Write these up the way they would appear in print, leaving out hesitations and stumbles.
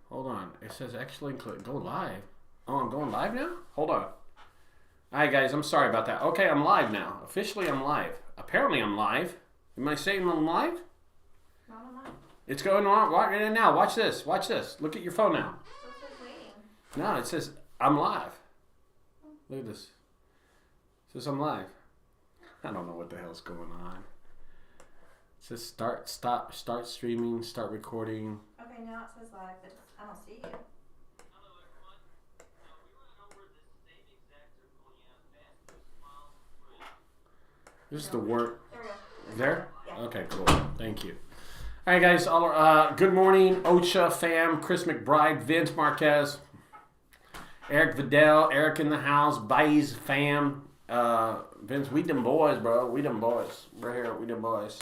Hold on. It says actually go live. Oh, I'm going live now? Hold on. All right, guys. I'm sorry about that. Okay, I'm live now. Officially, I'm live. Apparently, I'm live. Am I saying I'm live? No, I'm not. It's going on right now. Watch this. Watch this. Look at your phone now. So it says waiting. No, it says I'm live. Look at this. It says I'm live. I don't know what the hell's going on. It says start streaming, start recording. Okay, now it says live, but I don't see you. Hello everyone. We ran over the same exact circle you have been. This is the work. There we go. There? Yeah. Okay, cool. Thank you. All right, guys. Good morning, Ocha fam, Chris McBride, Vince Marquez, Eric Vidal, Eric in the house, Bays fam. Vince, we them boys, bro. We them boys. We're here. We them boys.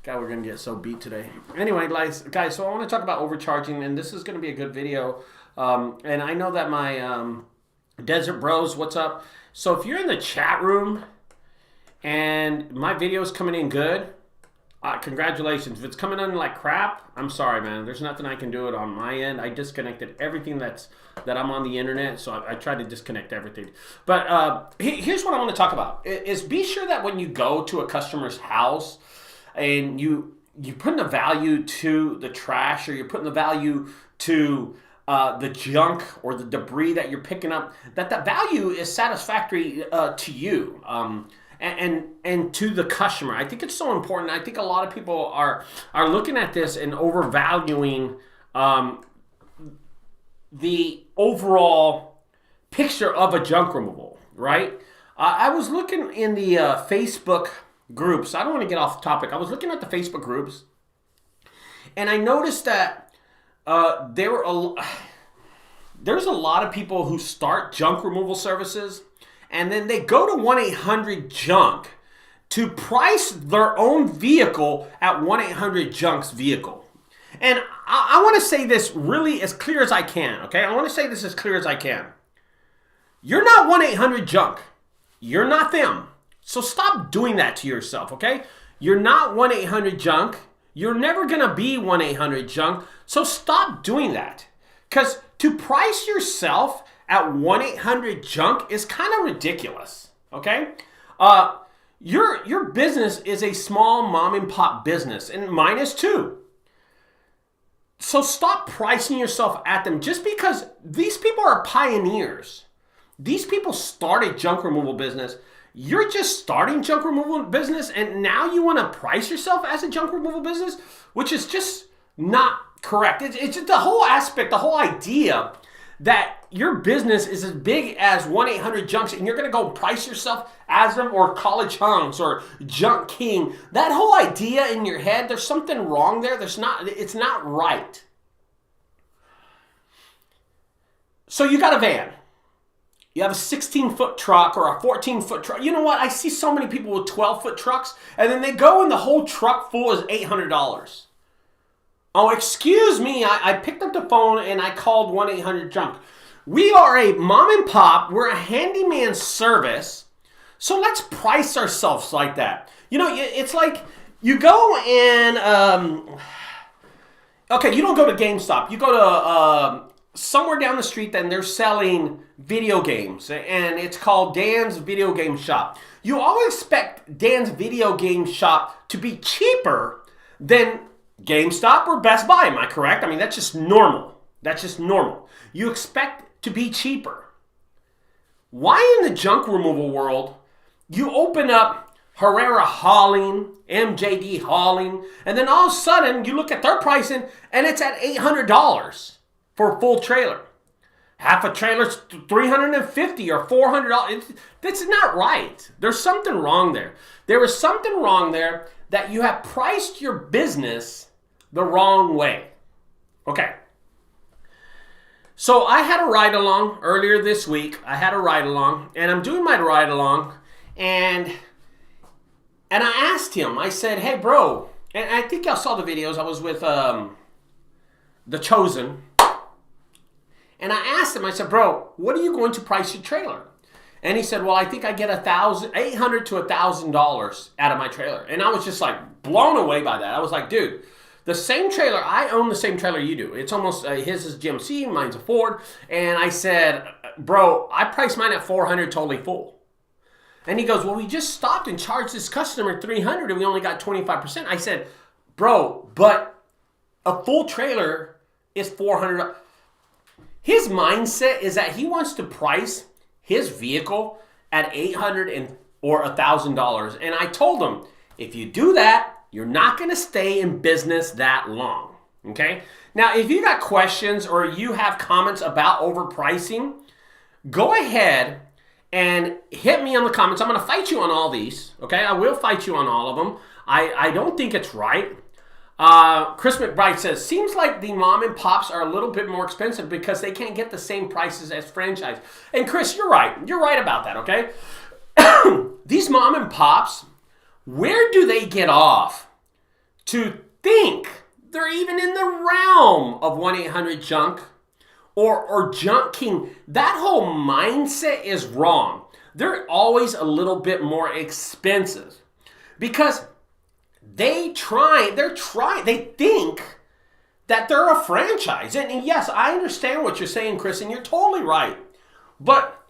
God, we're going to get so beat today. Anyway, guys, so I want to talk about overcharging, and this is going to be a good video. And I know that my Desert Bros, what's up? So if you're in the chat room and my video is coming in good, congratulations. If it's coming in like crap, I'm sorry, man. There's nothing I can do it on my end. I disconnected everything that I'm on the internet, so I tried to disconnect everything. But here's what I want to talk about. Is be sure that when you go to a customer's house and you're putting the value to the trash, or you're putting the value to the junk or the debris that you're picking up, that value is satisfactory to you. And to the customer. I think it's so important. I think a lot of people are looking at this and overvaluing the overall picture of a junk removal, right? I was looking in the Facebook groups. I don't want to get off the topic. I was looking at the Facebook groups, and I noticed that there's a lot of people who start junk removal services, and then they go to 1-800-JUNK to price their own vehicle at 1-800-JUNK's vehicle. And I want to say this really as clear as I can, okay? I want to say this as clear as I can. You're not 1-800-JUNK. You're not them. So stop doing that to yourself, okay? You're not 1-800-JUNK. You're never going to be 1-800-JUNK. So stop doing that. Because to price yourself at 1-800-JUNK is kind of ridiculous, okay? Your business is a small mom and pop business, and mine is too. So stop pricing yourself at them just because these people are pioneers. These people started junk removal business. You're just starting junk removal business, and now you want to price yourself as a junk removal business, which is just not correct. It's just the whole aspect, the whole idea that your business is as big as 1-800-JUNKs, and you're going to go price yourself as them, or College Hunks, or Junk King. That whole idea in your head, there's something wrong there. It's not right. So you got a van. You have a 16-foot truck or a 14-foot truck. You know what? I see so many people with 12-foot trucks, and then they go and the whole truck full is $800. Oh, excuse me. I picked up the phone and I called 1-800-JUNK. We are a mom and pop. We're a handyman service. So let's price ourselves like that. You know, it's like you go and, okay, you don't go to GameStop. You go to somewhere down the street, then they're selling video games, and it's called Dan's Video Game Shop. You always expect Dan's Video Game Shop to be cheaper than GameStop or Best Buy. Am I correct? I mean, that's just normal. That's just normal. You expect to be cheaper. Why in the junk removal world you open up Herrera Hauling, MJD Hauling, and then all of a sudden you look at their pricing and it's at $800 for a full trailer? Half a trailer's $350 or $400. That's not right. There's something wrong there. There is something wrong there that you have priced your business the wrong way. Okay. So I had a ride along earlier this week. I had a ride along, and I'm doing my ride along, and I asked him. I said, "Hey, bro," and I think y'all saw the videos. I was with The Chosen. And I asked him, I said, "Bro, what are you going to price your trailer?" And he said, "Well, I think I get $800 to $1,000 out of my trailer." And I was just like blown away by that. I was like, dude, The same trailer, I own the same trailer you do. It's almost, his is GMC, mine's a Ford. And I said, bro, I priced mine at $400 totally full. And he goes, well, we just stopped and charged this customer $300 and we only got 25%. I said, bro, but a full trailer is $400. His mindset is that he wants to price his vehicle at $800 or $1,000. And I told him, if you do that, you're not going to stay in business that long. Okay? Now, if you got questions or you have comments about overpricing, go ahead and hit me on the comments. I'm going to fight you on all these. Okay? I will fight you on all of them. I don't think it's right. Chris McBride says, seems like the mom and pops are a little bit more expensive because they can't get the same prices as franchise. And Chris, you're right. You're right about that, okay? These mom and pops, where do they get off to think they're even in the realm of 1-800-JUNK or Junk King? That whole mindset is wrong. They're always a little bit more expensive because they think that they're a franchise. And yes, I understand what you're saying, Chris, and you're totally right. But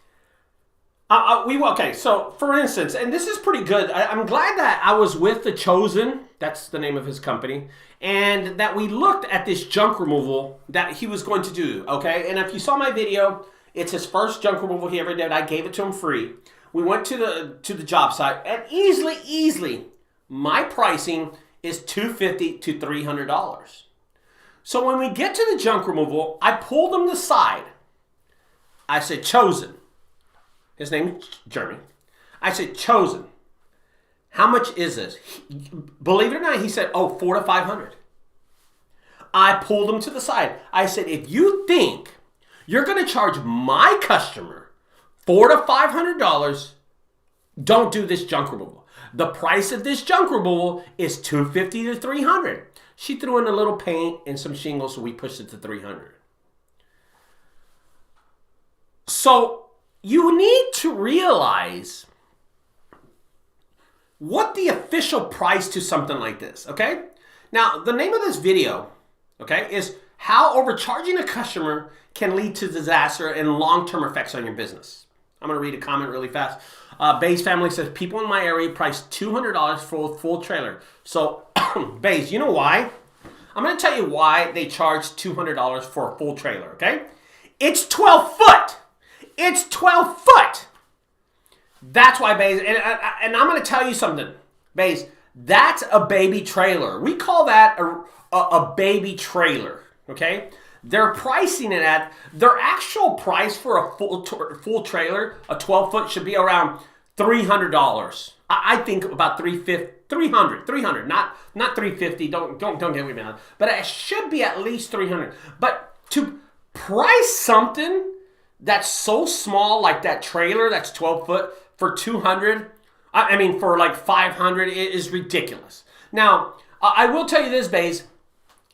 okay, so for instance, and this is pretty good. I'm glad that I was with The Chosen, that's the name of his company, and that we looked at this junk removal that he was going to do, okay? And if you saw my video, it's his first junk removal he ever did. I gave it to him free. We went to the job site, and easily, my pricing is $250 to $300. So when we get to the junk removal, I pulled him aside. I said, Chosen. His name is Jeremy. I said, Chosen, how much is this? Believe it or not, he said, $400 to $500. I pulled him to the side. I said, if you think you're going to charge my customer $400 to $500, don't do this junk removal. The price of this junk removal is $250 to $300. She threw in a little paint and some shingles, so we pushed it to $300. So you need to realize what the official price to something like this, okay? Now, the name of this video, okay, is how overcharging a customer can lead to disaster and long-term effects on your business. I'm going to read a comment really fast. Bay's family says, people in my area price $200 for a full trailer. So, Bays, you know why? I'm going to tell you why they charge $200 for a full trailer, okay? It's 12 foot. It's 12 foot. That's why, Bays, and I'm going to tell you something, Bays, that's a baby trailer. We call that a baby trailer, okay? They're pricing it at, their actual price for a full trailer, a 12 foot, should be around $300. I think about $300, not $350. Don't get me mad. But it should be at least $300. But to price something that's so small, like that trailer that's 12 foot for $200, I mean for like $500, it is ridiculous. Now, I will tell you this, Bays,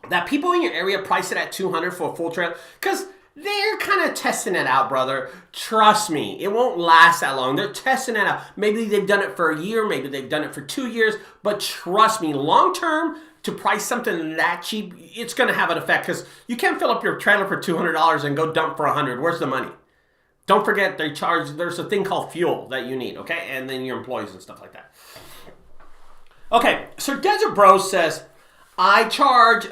that people in your area price it at $200 for a full trailer because they're kind of testing it out, brother. Trust me, it won't last that long. They're testing it out. Maybe they've done it for a year, maybe they've done it for 2 years, but trust me, long term, to price something that cheap, it's going to have an effect because you can't fill up your trailer for $200 and go dump for $100. Where's the money? Don't forget they charge, there's a thing called fuel that you need, okay? And then your employees and stuff like that. Okay, so Desert Bro says, I charge,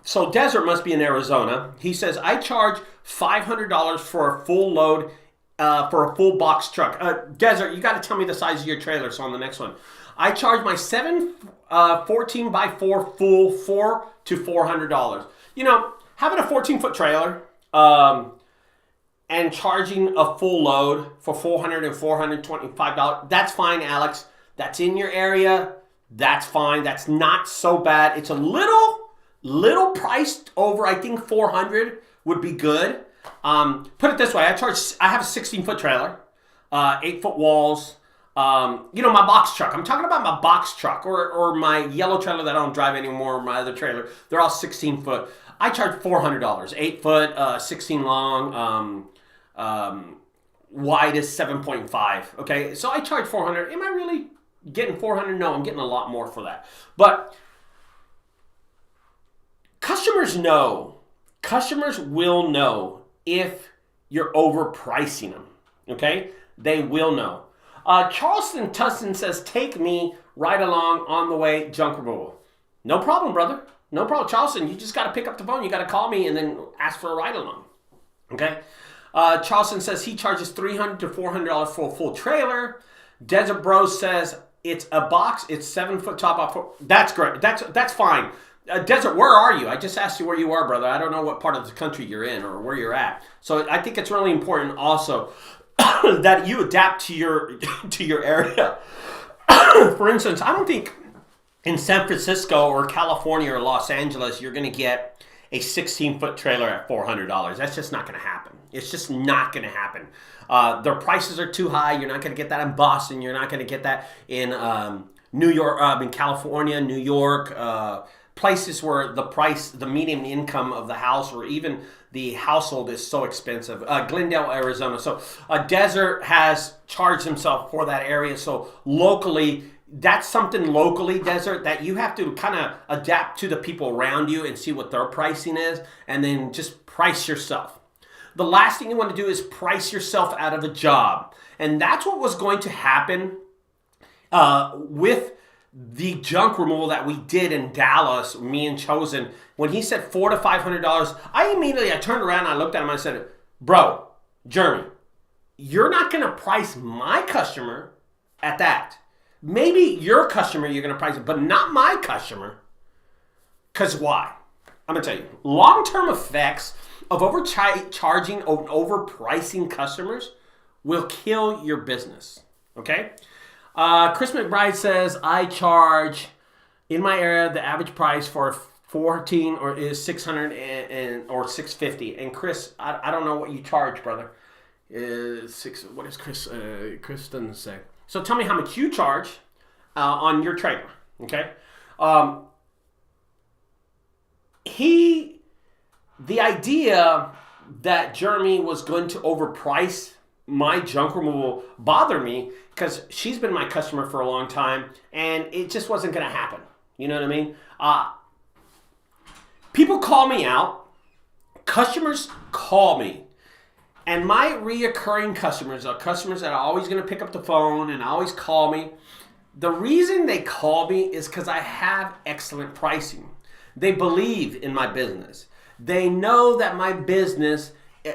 so Desert must be in Arizona. He says, I charge $500 for a full load, for a full box truck. Desert, you got to tell me the size of your trailer, so on the next one. I charge my 14 by 4 full $400 to $400. You know, having a 14-foot trailer, and charging a full load for $400 and $425, that's fine, Alex. That's in your area. That's fine. That's not so bad. It's a little priced over. I think $400 would be good. Put it this way. I have a 16-foot trailer, 8-foot walls. You know, my box truck. I'm talking about my box truck or my yellow trailer that I don't drive anymore, my other trailer. They're all 16-foot. I charge $400. 8 foot, 16 long, wide is 7.5. Okay, so I charge $400. Am I really getting $400? No, I'm getting a lot more for that. But Customers know. Customers will know if you're overpricing them. Okay? They will know. Charleston Tustin says, take me right along on the way junk removal. No problem, brother. No problem. Charleston, you just got to pick up the phone. You got to call me and then ask for a ride along. Okay? Charleston says he charges $300 to $400 for a full trailer. Desert Bros says it's a box. It's 7 foot top off. That's great. That's fine. Desert, where are you? I just asked you where you are, brother. I don't know what part of the country you're in or where you're at. So I think it's really important also that you adapt to your area. For instance, I don't think in San Francisco or California or Los Angeles you're going to get a 16-foot trailer at $400. That's just not going to happen. It's just not going to happen. Their prices are too high. You're not going to get that in Boston. You're not going to get that in New York, in California, New York, places where the median income of the house or even the household is so expensive. Glendale, Arizona. So Desert has charged himself for that area. So locally, that's something locally, Desert, that you have to kind of adapt to the people around you and see what their pricing is and then just price yourself. The last thing you want to do is price yourself out of a job. And that's what was going to happen with the junk removal that we did in Dallas, me and Chosen. When he said $400 to $500, I turned around and I looked at him and I said, bro, Jeremy, you're not going to price my customer at that. Maybe your customer you're going to price it, but not my customer. Because why? I'm going to tell you. Long-term effects of overcharging or overpricing customers will kill your business. Okay? Chris McBride says, I charge, in my area, the average price for 14 or is 600 or 650. And Chris, I don't know what you charge, brother. What is Chris? Chris doesn't say. So tell me how much you charge on your trailer, okay? The idea that Jeremy was going to overprice my junk removal bothered me because she's been my customer for a long time and it just wasn't going to happen. You know what I mean? People call me out. Customers call me. And my reoccurring customers are customers that are always going to pick up the phone and always call me. The reason they call me is because I have excellent pricing. They believe in my business. They know that my business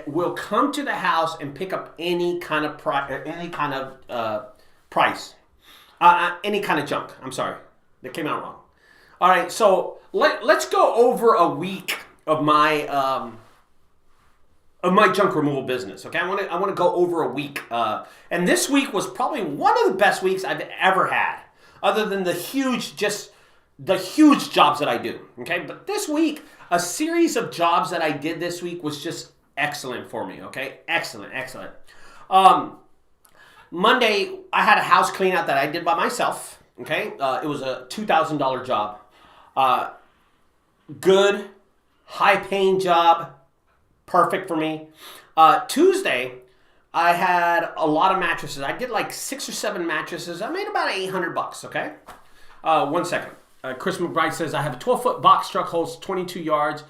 will come to the house and pick up any kind of price, any kind of junk. I'm sorry, that came out wrong. All right, so let's go over a week of my junk removal business. Okay, I want to go over a week, and this week was probably one of the best weeks I've ever had, other than the huge jobs that I do. Okay, but this week, a series of jobs that I did this week was just excellent for me. Okay, excellent. Monday, I had a house clean out that I did by myself. Okay, it was a $2,000 job. Good, high-paying job. Perfect for me. Tuesday, I had a lot of mattresses. I did like 6 or 7 mattresses. I made about $800, okay? 1 second. Chris McBride says, I have a 12-foot box truck, holds 22 yards.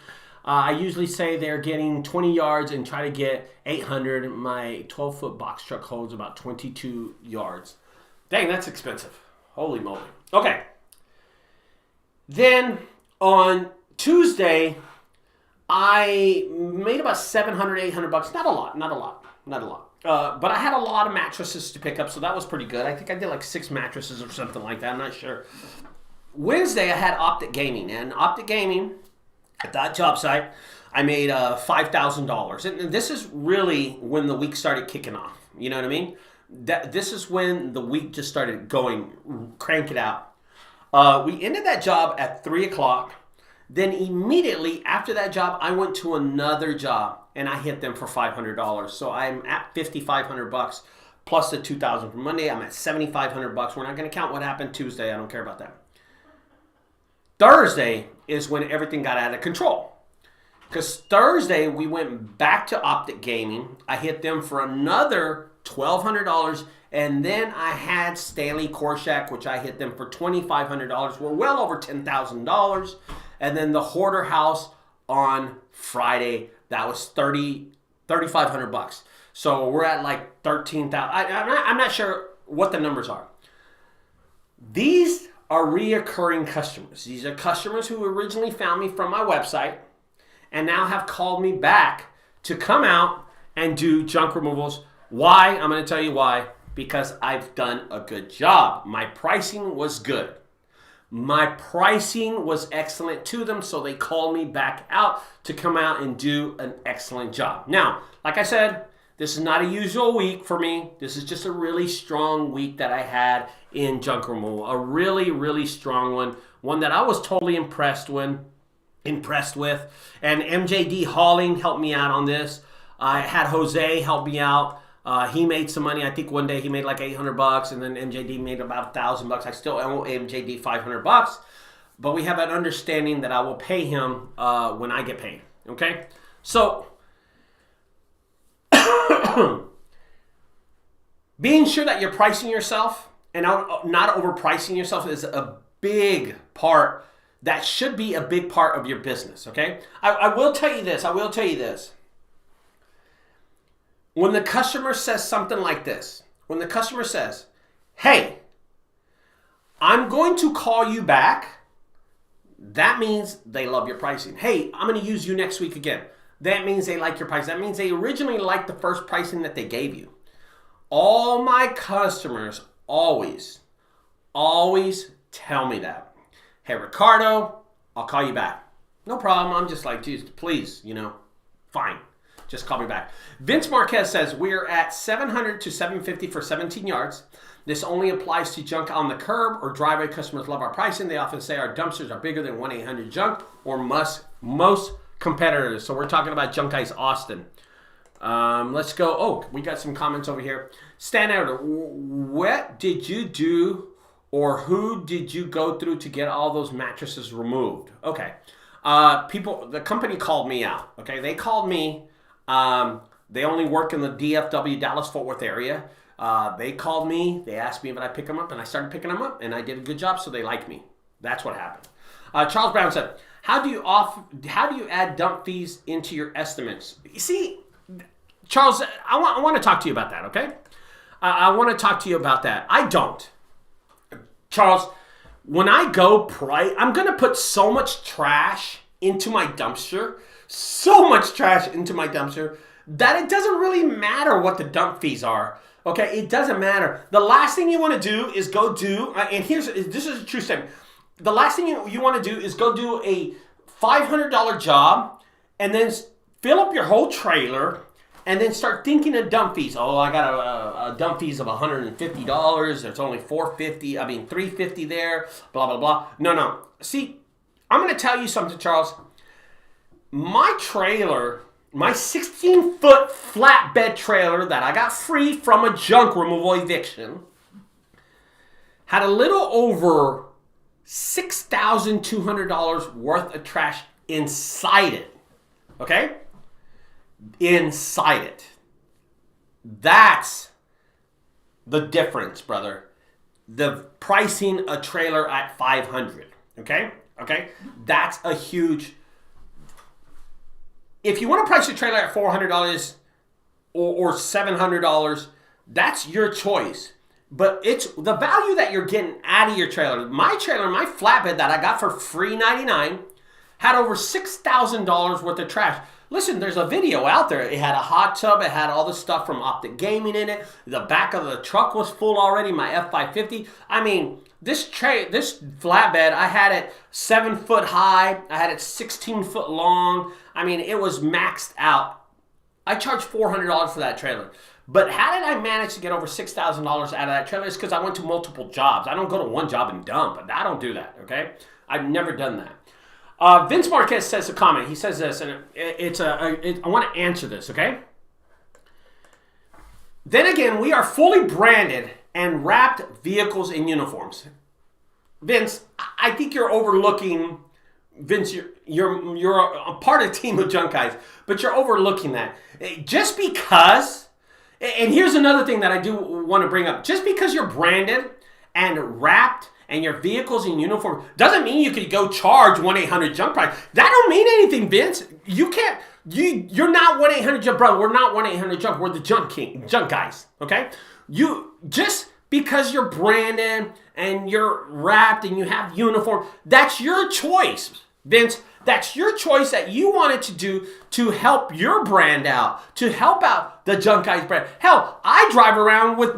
I usually say they're getting 20 yards and try to get 800. My 12-foot box truck holds about 22 yards. Dang, that's expensive. Holy moly. Okay. Then on Tuesday, I made about $700, $800. Not a lot. But I had a lot of mattresses to pick up, so that was pretty good. I think I did like 6 mattresses or something like that. I'm not sure. Wednesday, I had Optic Gaming. And Optic Gaming, at that job site, I made $5,000. And this is really when the week started kicking off. You know what I mean? This is when the week just started going, crank it out. We ended that job at 3 o'clock. Then immediately after that job, I went to another job and I hit them for $500. So I'm at $5,500 plus the $2,000 for Monday. I'm at $7,500. We're not going to count what happened Tuesday. I don't care about that. Thursday is when everything got out of control. Because Thursday we went back to Optic Gaming. I hit them for another $1,200. And then I had Stanley Korshak, which I hit them for $2,500. We're well over $10,000. And then the hoarder house on Friday, that was $3,500. So we're at like 13,000. I'm not sure what the numbers are. These are reoccurring customers. These are customers who originally found me from my website and now have called me back to come out and do junk removals. Why? I'm going to tell you why. Because I've done a good job. My pricing was good. My pricing was excellent to them, so they called me back out to come out and do an excellent job. Now, like I said, this is not a usual week for me. This is just a really strong week that I had in junk removal. A really, really strong one. One that I was totally impressed with. And MJD Hauling helped me out on this. I had Jose help me out. He made some money. I think one day he made like $800, and then MJD made about $1,000. I still owe MJD $500, but we have an understanding that I will pay him when I get paid. Okay, so being sure that you're pricing yourself and not overpricing yourself is a big part. That should be a big part of your business. Okay, I will tell you this. When the customer says something like this, when the customer says, hey, I'm going to call you back, that means they love your pricing. Hey, I'm going to use you next week again. That means they like your price. That means they originally liked the first pricing that they gave you. All my customers always tell me that. Hey, Ricardo, I'll call you back. No problem. I'm just like, geez, please, fine. Just call me back. Vince Marquez says, we're at 700 to 750 for 17 yards. This only applies to junk on the curb or driveway. Customers love our pricing. They often say our dumpsters are bigger than 1-800-JUNK or most competitors. So we're talking about Junk Guys Austin. Let's go. Oh, we got some comments over here. Stand out. What did you do or who did you go through to get all those mattresses removed? Okay. The company called me out. Okay. They called me. They only work in the DFW, Dallas-Fort Worth area. They called me. They asked me if I'd pick them up, and I started picking them up, and I did a good job, so they like me. That's what happened. Charles Brown said, how do you add dump fees into your estimates? You see, Charles, I want to talk to you about that, okay? I want to talk to you about that. I don't. Charles, when I go I'm going to put so much trash into my dumpster, that it doesn't really matter what the dump fees are. Okay, it doesn't matter. The last thing you want to do is go do, and this is a true statement. The last thing you want to do is go do a $500 job and then fill up your whole trailer and then start thinking of dump fees. Oh, I got a dump fees of $150. There's only $350 there, blah, blah, blah. No. See, I'm going to tell you something, Charles. My trailer, my 16-foot flatbed trailer that I got free from a junk removal eviction, had a little over $6,200 worth of trash inside it. Okay? Inside it. That's the difference, brother. The pricing a trailer at $500. Okay? That's a huge. If you want to price your trailer at $400 or $700, that's your choice. But it's the value that you're getting out of your trailer. My trailer, my flatbed that I got for free $99, had over $6,000 worth of trash. Listen, there's a video out there. It had a hot tub. It had all the stuff from Optic Gaming in it. The back of the truck was full already, my F550. I mean, this flatbed, I had it 7 foot high. I had it 16 foot long. I mean, it was maxed out. I charged $400 for that trailer. But how did I manage to get over $6,000 out of that trailer? It's because I went to multiple jobs. I don't go to one job and dump. I don't do that, okay? I've never done that. Vince Marquez says a comment. He says this, and I want to answer this, okay? Then again, we are fully branded and wrapped vehicles in uniforms. Vince, I think you're overlooking. Vince, you're a part of the team of Junk Guys, but you're overlooking that. Just because, and here's another thing that I do want to bring up. Just because you're branded and wrapped and your vehicle's in uniform, doesn't mean you could go charge 1-800-JUNK price. That don't mean anything, Vince. You can't. You're not 1-800-JUNK, bro. We're not 1-800-JUNK. We're the junk guys. Okay. You just because you're branded and you're wrapped and you have uniform, that's your choice, Vince. That's your choice that you wanted to do to help your brand out, to help out the Junk Guys brand. Hell, I drive around with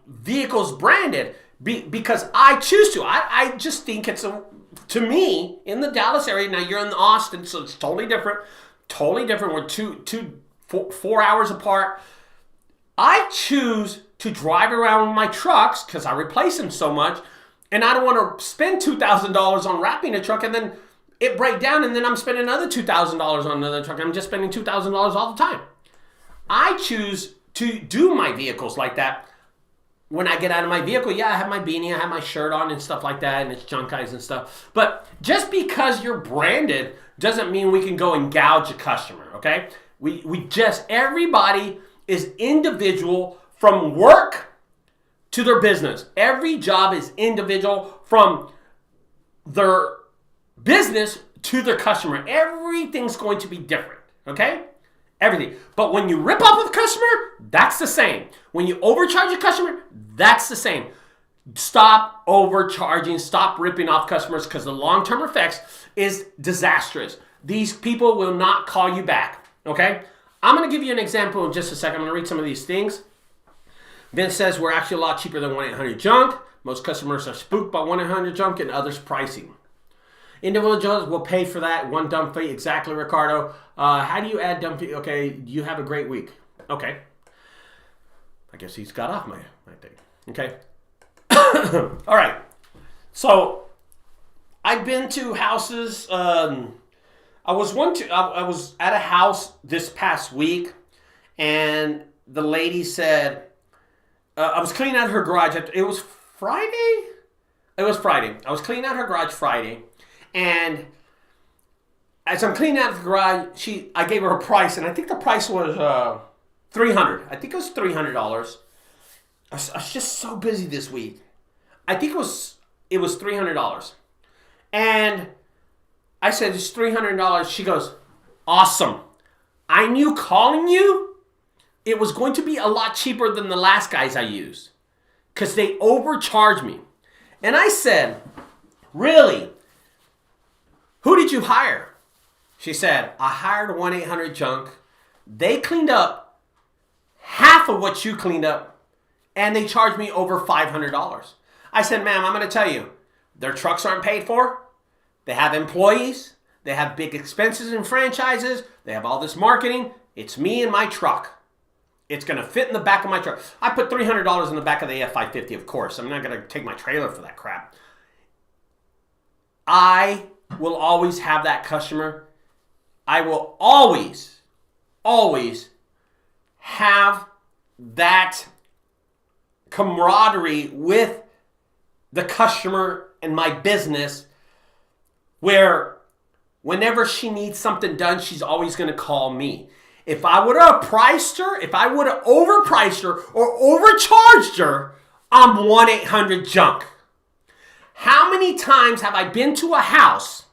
vehicles branded because I choose to. I just think it's to me in the Dallas area. Now you're in Austin, so it's totally different. Totally different. We're 4 hours apart. I choose to drive around with my trucks because I replace them so much. And I don't want to spend $2,000 on wrapping a truck and then it break down and then I'm spending another $2,000 on another truck. I'm just spending $2,000 all the time. I choose to do my vehicles like that. When I get out of my vehicle, yeah, I have my beanie, I have my shirt on and stuff like that, and it's Junk Guys and stuff. But just because you're branded doesn't mean we can go and gouge a customer, okay? Everybody is individual from work to their business. Every job is individual from their business to their customer. Everything's going to be different, okay? Everything. But when you rip off a customer, that's the same. When you overcharge a customer, that's the same. Stop overcharging. Stop ripping off customers because the long-term effects is disastrous. These people will not call you back, okay? I'm going to give you an example in just a second. I'm going to read some of these things. Vince says we're actually a lot cheaper than 1-800-JUNK. Most customers are spooked by 1-800-JUNK and others' pricing. Individuals will pay for that one dump fee. Exactly, Ricardo. How do you add dump fee? Okay, you have a great week. Okay. I guess he's got off my thing. Okay. All right. So I've been to houses. I was at a house this past week, and the lady said, I was cleaning out her garage. It was Friday? It was Friday. I was cleaning out her garage Friday. And as I'm cleaning out the garage, I gave her a price. And I think the price was $300. I think it was $300. I was just so busy this week. I think it was $300. And I said, it's $300. She goes, awesome. I knew calling you, it was going to be a lot cheaper than the last guys I used because they overcharged me. And I said, really? Who did you hire? She said, I hired 1-800-JUNK. They cleaned up half of what you cleaned up, and they charged me over $500. I said, ma'am, I'm going to tell you, their trucks aren't paid for. They have employees. They have big expenses and franchises. They have all this marketing. It's me and my truck. It's going to fit in the back of my truck. I put $300 in the back of the F550, of course. I'm not going to take my trailer for that crap. I will always have that customer. I will always have that camaraderie with the customer and my business where whenever she needs something done, she's always going to call me. If I would have priced her, if I would have overpriced her or overcharged her, I'm 1-800-JUNK. How many times have I been to a house?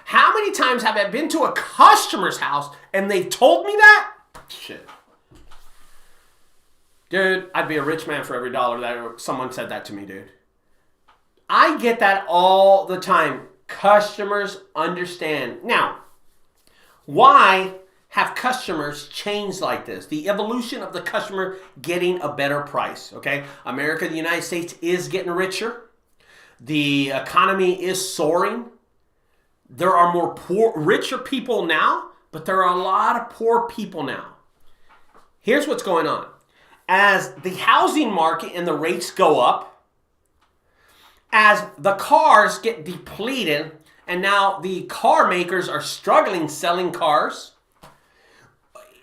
How many times have I been to a customer's house and they've told me that? Shit. Dude, I'd be a rich man for every dollar that someone said that to me, dude. I get that all the time. Customers understand. Now, why have customers changed like this? The evolution of the customer getting a better price, okay? America, the United States is getting richer. The economy is soaring. There are more richer people now, but there are a lot of poor people now. Here's what's going on. As the housing market and the rates go up, as the cars get depleted, and now the car makers are struggling selling cars,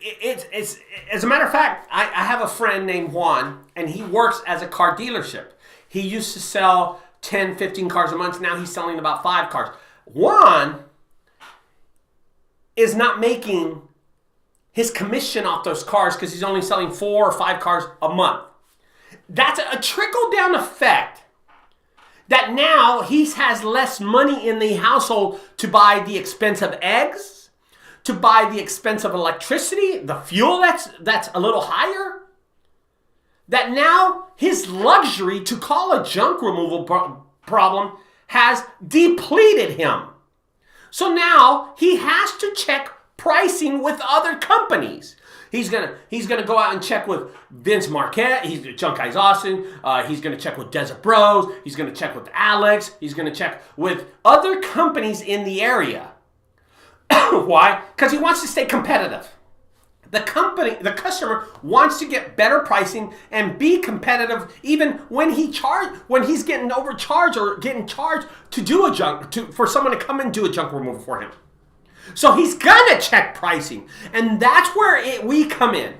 it's as a matter of fact, I have a friend named Juan, and he works as a car dealership. He used to sell 10, 15 cars a month. Now he's selling about 5 cars. Juan is not making his commission off those cars because he's only selling 4 or 5 cars a month. That's a trickle-down effect that now he has less money in the household to buy the expensive eggs, to buy the expensive electricity, the fuel that's a little higher. That now his luxury to call a junk removal problem has depleted him. So now he has to check pricing with other companies. He's gonna go out and check with Vince Marquette. He's Junk Guys Austin. He's gonna check with Desert Bros. He's gonna check with Alex. He's gonna check with other companies in the area. Why? Because he wants to stay competitive. The customer wants to get better pricing and be competitive, even when he's getting overcharged or getting charged to do for someone to come and do a junk removal for him. So he's gonna check pricing, and that's where we come in.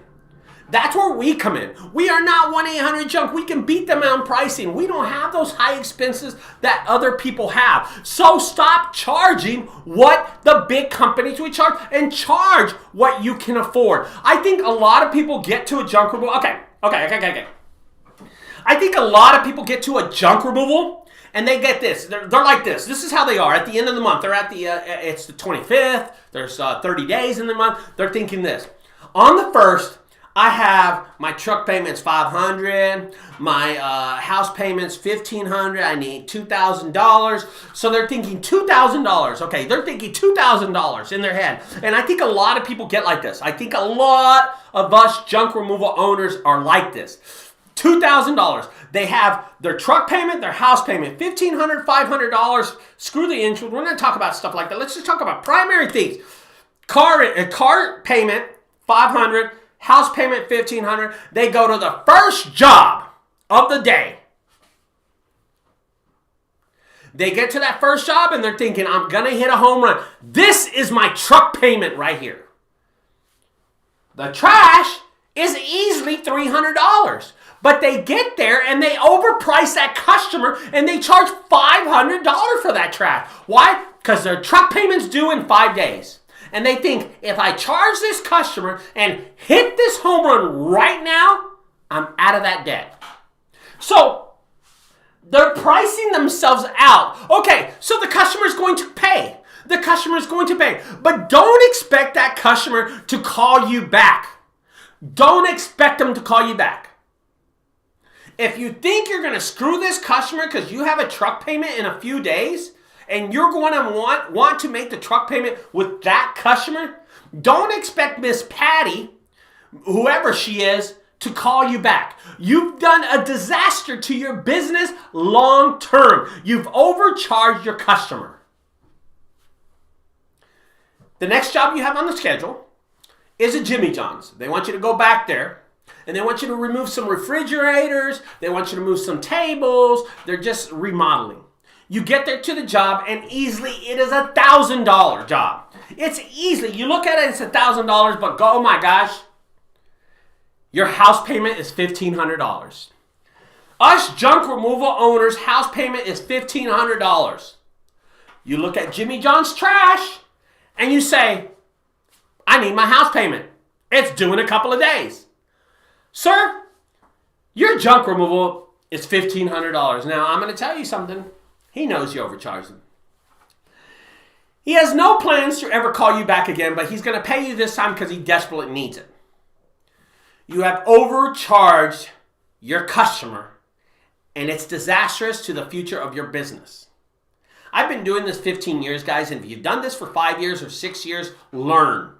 That's where we come in. We are not 1-800-JUNK. We can beat them on pricing. We don't have those high expenses that other people have. So stop charging what the big companies would charge and charge what you can afford. I think a lot of people get to a junk removal. Okay. I think a lot of people get to a junk removal and they get this. They're like this. This is how they are at the end of the month. They're at it's the 25th. There's 30 days in the month. They're thinking this. On the 1st, I have my truck payments $500, my house payments $1,500. I need $2,000. So they're thinking $2,000. Okay, they're thinking $2,000 in their head. And I think a lot of people get like this. I think a lot of us junk removal owners are like this. $2,000. They have their truck payment, their house payment, $1,500, $500. Screw the insurance. We're not talk about stuff like that. Let's just talk about primary things. Car payment $500. House payment $1,500. They go to the first job of the day. They get to that first job and they're thinking, I'm going to hit a home run. This is my truck payment right here. The trash is easily $300. But they get there and they overprice that customer and they charge $500 for that trash. Why? Because their truck payment's due in 5 days. And they think, if I charge this customer and hit this home run right now, I'm out of that debt. So they're pricing themselves out. Okay, so the customer is going to pay. The customer is going to pay. But don't expect that customer to call you back. Don't expect them to call you back. If you think you're going to screw this customer because you have a truck payment in a few days, and you're going to want to make the truck payment with that customer, don't expect Miss Patty, whoever she is, to call you back. You've done a disaster to your business long term. You've overcharged your customer. The next job you have on the schedule is a Jimmy John's. They want you to go back there, and they want you to remove some refrigerators. They want you to move some tables. They're just remodeling. You get there to the job, and easily it is $1,000 job. It's easily, you look at it, it's $1,000, but oh my gosh, your house payment is $1,500. Us junk removal owners' house payment is $1,500. You look at Jimmy John's trash, and you say, I need my house payment. It's due in a couple of days. Sir, your junk removal is $1,500. Now, I'm going to tell you something. He knows you overcharged him. He has no plans to ever call you back again, but he's going to pay you this time because he desperately needs it. You have overcharged your customer, and it's disastrous to the future of your business. I've been doing this 15 years, guys, and if you've done this for 5 years or 6 years, learn.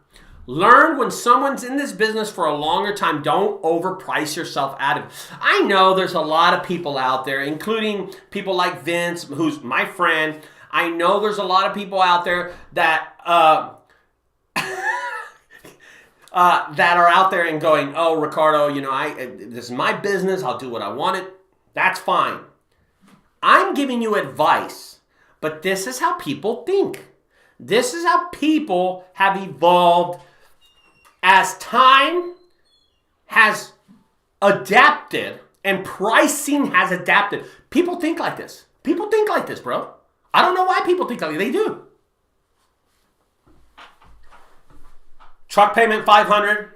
Learn when someone's in this business for a longer time, don't overprice yourself out of it. I know there's a lot of people out there, including people like Vince, who's my friend. I know there's a lot of people out there that that are out there and going, oh, Ricardo, this is my business. I'll do what I want it. That's fine. I'm giving you advice, but this is how people think. This is how people have evolved as time has adapted and pricing has adapted. People think like this. People think like this, bro. I don't know why people think like this. They do. Truck payment $500,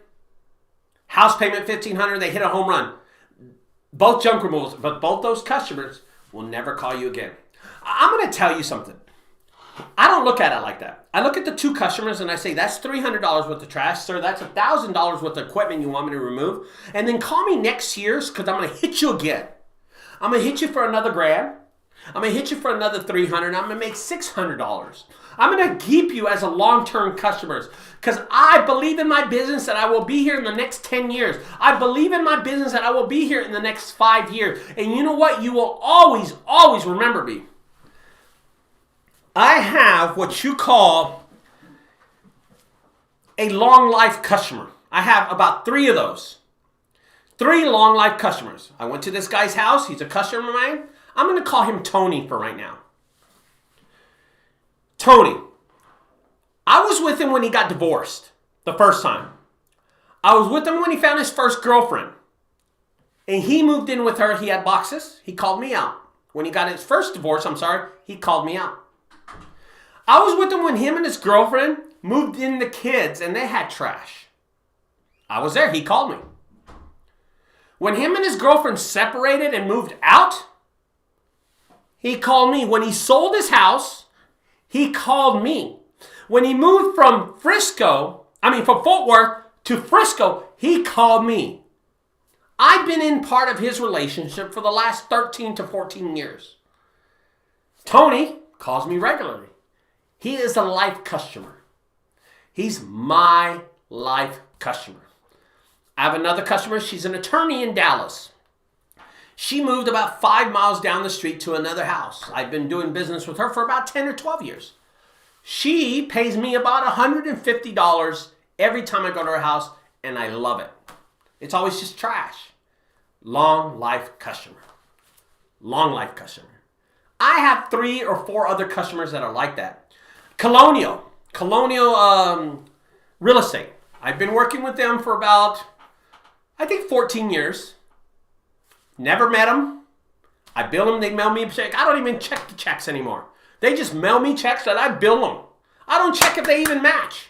house payment $1,500. They hit a home run. both junk removals, but both those customers will never call you again. I'm going to tell you something. I don't look at it like that. I look at the 2 customers and I say, that's $300 worth of trash. Sir, that's $1,000 worth of equipment you want me to remove. And then call me next year because I'm going to hit you again. I'm going to hit you for another grand. I'm going to hit you for another $300. I'm going to make $600. I'm going to keep you as a long-term customer because I believe in my business that I will be here in the next 10 years. I believe in my business that I will be here in the next 5 years. And you know what? You will always, always remember me. I have what you call a long life customer. I have about 3 of those. 3 long life customers. I went to this guy's house. He's a customer of mine. I'm going to call him Tony for right now. Tony. I was with him when he got divorced the first time. I was with him when he found his first girlfriend. And he moved in with her. He had boxes. He called me out. When he got his first divorce, he called me out. I was with him when him and his girlfriend moved in the kids and they had trash. I was there. He called me. When him and his girlfriend separated and moved out, he called me. When he sold his house, he called me. When he moved from Fort Worth to Frisco, he called me. I've been in part of his relationship for the last 13 to 14 years. Tony calls me regularly. He is a life customer. He's my life customer. I have another customer. She's an attorney in Dallas. She moved about 5 miles down the street to another house. I've been doing business with her for about 10 or 12 years. She pays me about $150 every time I go to her house, and I love it. It's always just trash. Long life customer. Long life customer. I have 3 or 4 other customers that are like that. Colonial Real Estate. I've been working with them for about, 14 years. Never met them. I bill them. They mail me a check. I don't even check the checks anymore. They just mail me checks that I bill them. I don't check if they even match.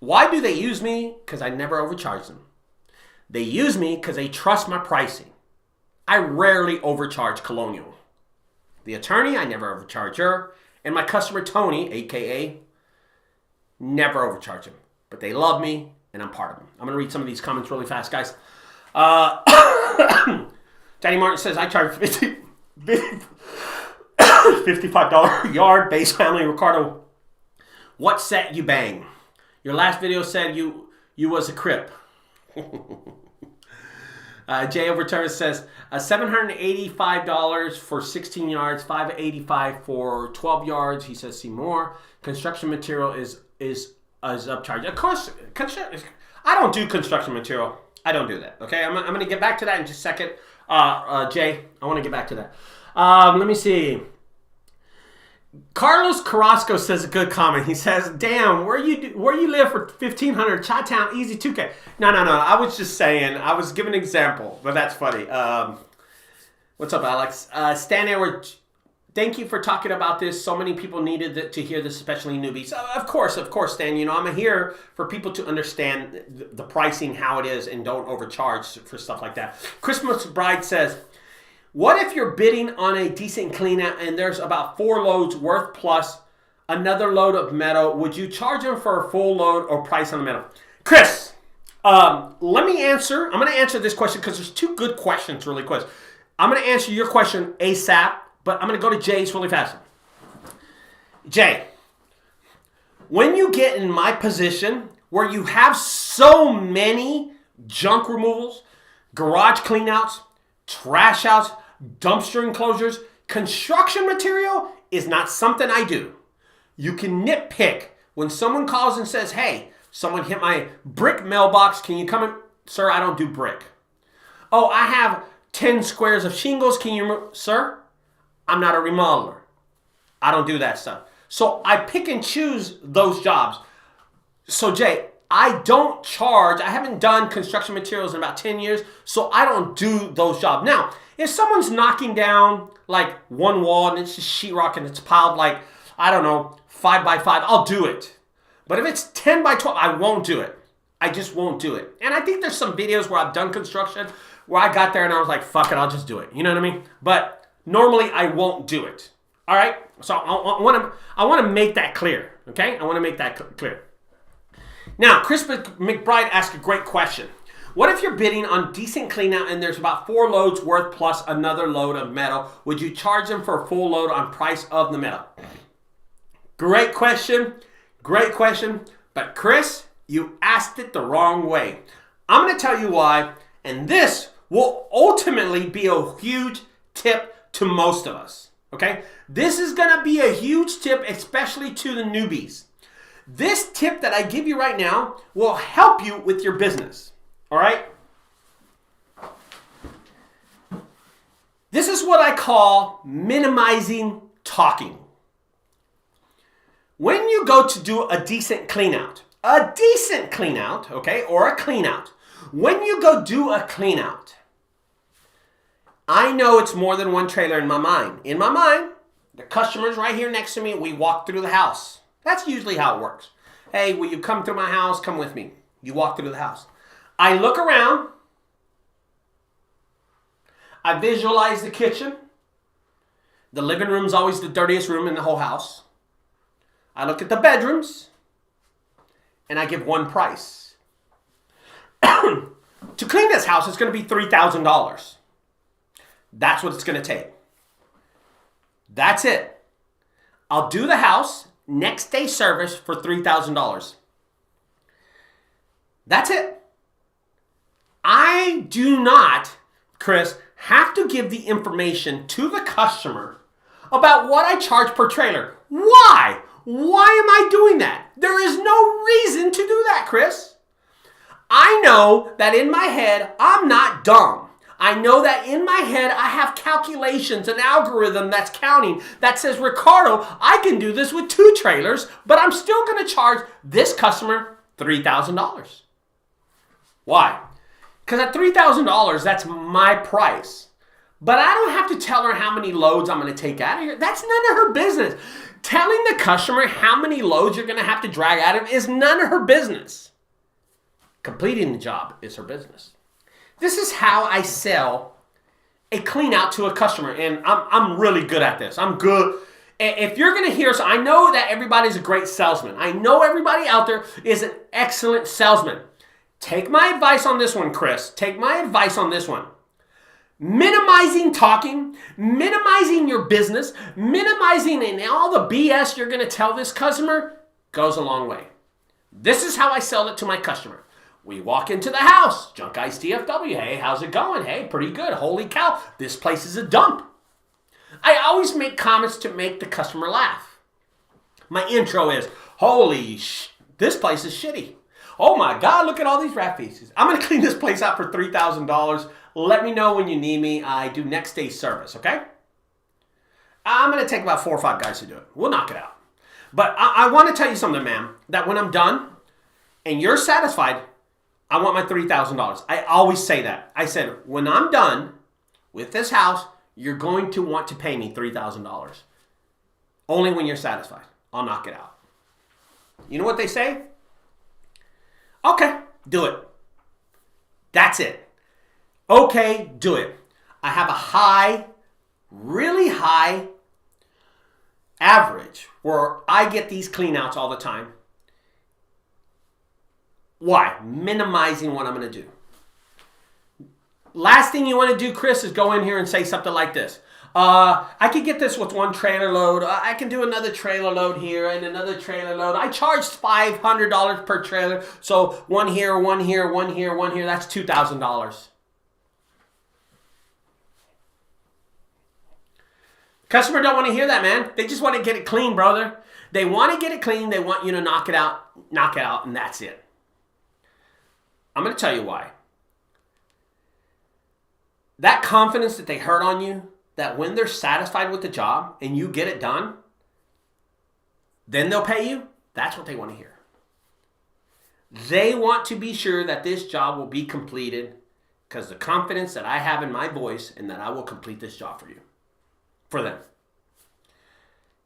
Why do they use me? Because I never overcharge them. They use me because they trust my pricing. I rarely overcharge Colonial. The attorney, I never overcharge her. And my customer, Tony, a.k.a., never overcharge him. But they love me, and I'm part of them. I'm going to read some of these comments really fast, guys. Danny Martin says, I charge $55 yard, base family. Ricardo, what set you bang? Your last video said you was a crip. Jay Overturn says $785 for 16 yards, $585 for 12 yards. He says see more. Construction material is upcharged. Of course, I don't do construction material. I don't do that. Okay, I'm going to get back to that in just a second. Jay, I want to get back to that. Let me see. Carlos Carrasco says a good comment. He says, "Damn, where you live for $1,500? Chi-Town, easy 2K." No. I was just saying. I was giving an example, but that's funny. What's up, Alex? Stan Edward, thank you for talking about this. So many people needed to hear this, especially newbies. Of course, Stan. You know, I'm here for people to understand the pricing, how it is, and don't overcharge for stuff like that. Christmas Bride says, what if you're bidding on a decent cleanout and there's about 4 loads worth plus another load of metal? Would you charge them for a full load or price on the metal? Chris, let me answer. I'm going to answer this question because there's 2 good questions really quick. I'm going to answer your question ASAP, but I'm going to go to Jay's really fast. Jay, when you get in my position where you have so many junk removals, garage cleanouts, trash outs, dumpster enclosures, construction material is not something I do. You can nitpick when someone calls and says, hey, someone hit my brick mailbox. Can you come in? Sir, I don't do brick. Oh, I have 10 squares of shingles. Can you, sir? I'm not a remodeler. I don't do that stuff. So I pick and choose those jobs. So Jay, I don't charge. I haven't done construction materials in about 10 years, so I don't do those jobs. Now, if someone's knocking down like one wall and it's just sheetrock and it's piled like, 5 by 5, I'll do it. But if it's 10 by 12, I won't do it. I just won't do it. And I think there's some videos where I've done construction where I got there and I was like, fuck it, I'll just do it. You know what I mean? But normally I won't do it. All right? So I want to make that clear. Okay? I want to make that clear. Now, Chris McBride asked a great question. What if you're bidding on decent clean out and there's about 4 loads worth plus another load of metal? Would you charge them for a full load on price of the metal? Great question. Great question. But Chris, you asked it the wrong way. I'm going to tell you why. And this will ultimately be a huge tip to most of us. Okay? This is going to be a huge tip, especially to the newbies. This tip that I give you right now will help you with your business. All right? This is what I call minimizing talking. When you go to do a decent clean out, okay, or a clean out, when you go do a clean out, I know it's more than one trailer in my mind. In my mind, the customer's right here next to me. We walk through the house. That's usually how it works. Hey, will you come through my house? Come with me. You walk through the house. I look around. I visualize the kitchen. The living room's always the dirtiest room in the whole house. I look at the bedrooms. And I give one price. To clean this house, it's going to be $3,000. That's what it's going to take. That's it. I'll do the house, next day service for $3,000. That's it. I do not, Chris, have to give the information to the customer about what I charge per trailer. Why? Why am I doing that? There is no reason to do that, Chris. I know that in my head, I'm not dumb. I know that in my head, I have calculations, an algorithm that's counting that says, Ricardo, I can do this with 2 trailers, but I'm still going to charge this customer $3,000. Why? Because at $3,000, that's my price. But I don't have to tell her how many loads I'm going to take out of here. That's none of her business. Telling the customer how many loads you're going to have to drag out of is none of her business. Completing the job is her business. This is how I sell a clean out to a customer, and I'm really good at this. I'm good. If you're going to hear, so I know that everybody's a great salesman. I know everybody out there is an excellent salesman. Take my advice on this one, Chris. Take my advice on this one. Minimizing talking, minimizing your business, minimizing and all the BS you're going to tell this customer goes a long way. This is how I sell it to my customer. We walk into the house. JunkGuysdfw. Hey, how's it going? Hey, pretty good. Holy cow, this place is a dump. I always make comments to make the customer laugh. My intro is, this place is shitty. Oh my God, look at all these rat faces. I'm going to clean this place out for $3,000. Let me know when you need me. I do next day service, okay? I'm going to take about 4 or 5 guys to do it. We'll knock it out. But I want to tell you something, ma'am, that when I'm done and you're satisfied, I want my $3,000. I always say that. I said, when I'm done with this house, you're going to want to pay me $3,000. Only when you're satisfied. I'll knock it out. You know what they say? Okay, do it. That's it. Okay, do it. I have a really high average where I get these clean outs all the time. Why? Minimizing what I'm going to do. Last thing you want to do, Chris, is go in here and say something like this. I could get this with 1 trailer load. I can do another trailer load here and another trailer load. I charged $500 per trailer. So 1 here, 1 here, 1 here, 1 here. That's $2,000. Customer don't want to hear that, man. They just want to get it clean, brother. They want to get it clean. They want you to knock it out, and that's it. I'm going to tell you why. That confidence that they heard on you, that when they're satisfied with the job and you get it done, then they'll pay you, that's what they want to hear. They want to be sure that this job will be completed because the confidence that I have in my voice and that I will complete this job for you, for them.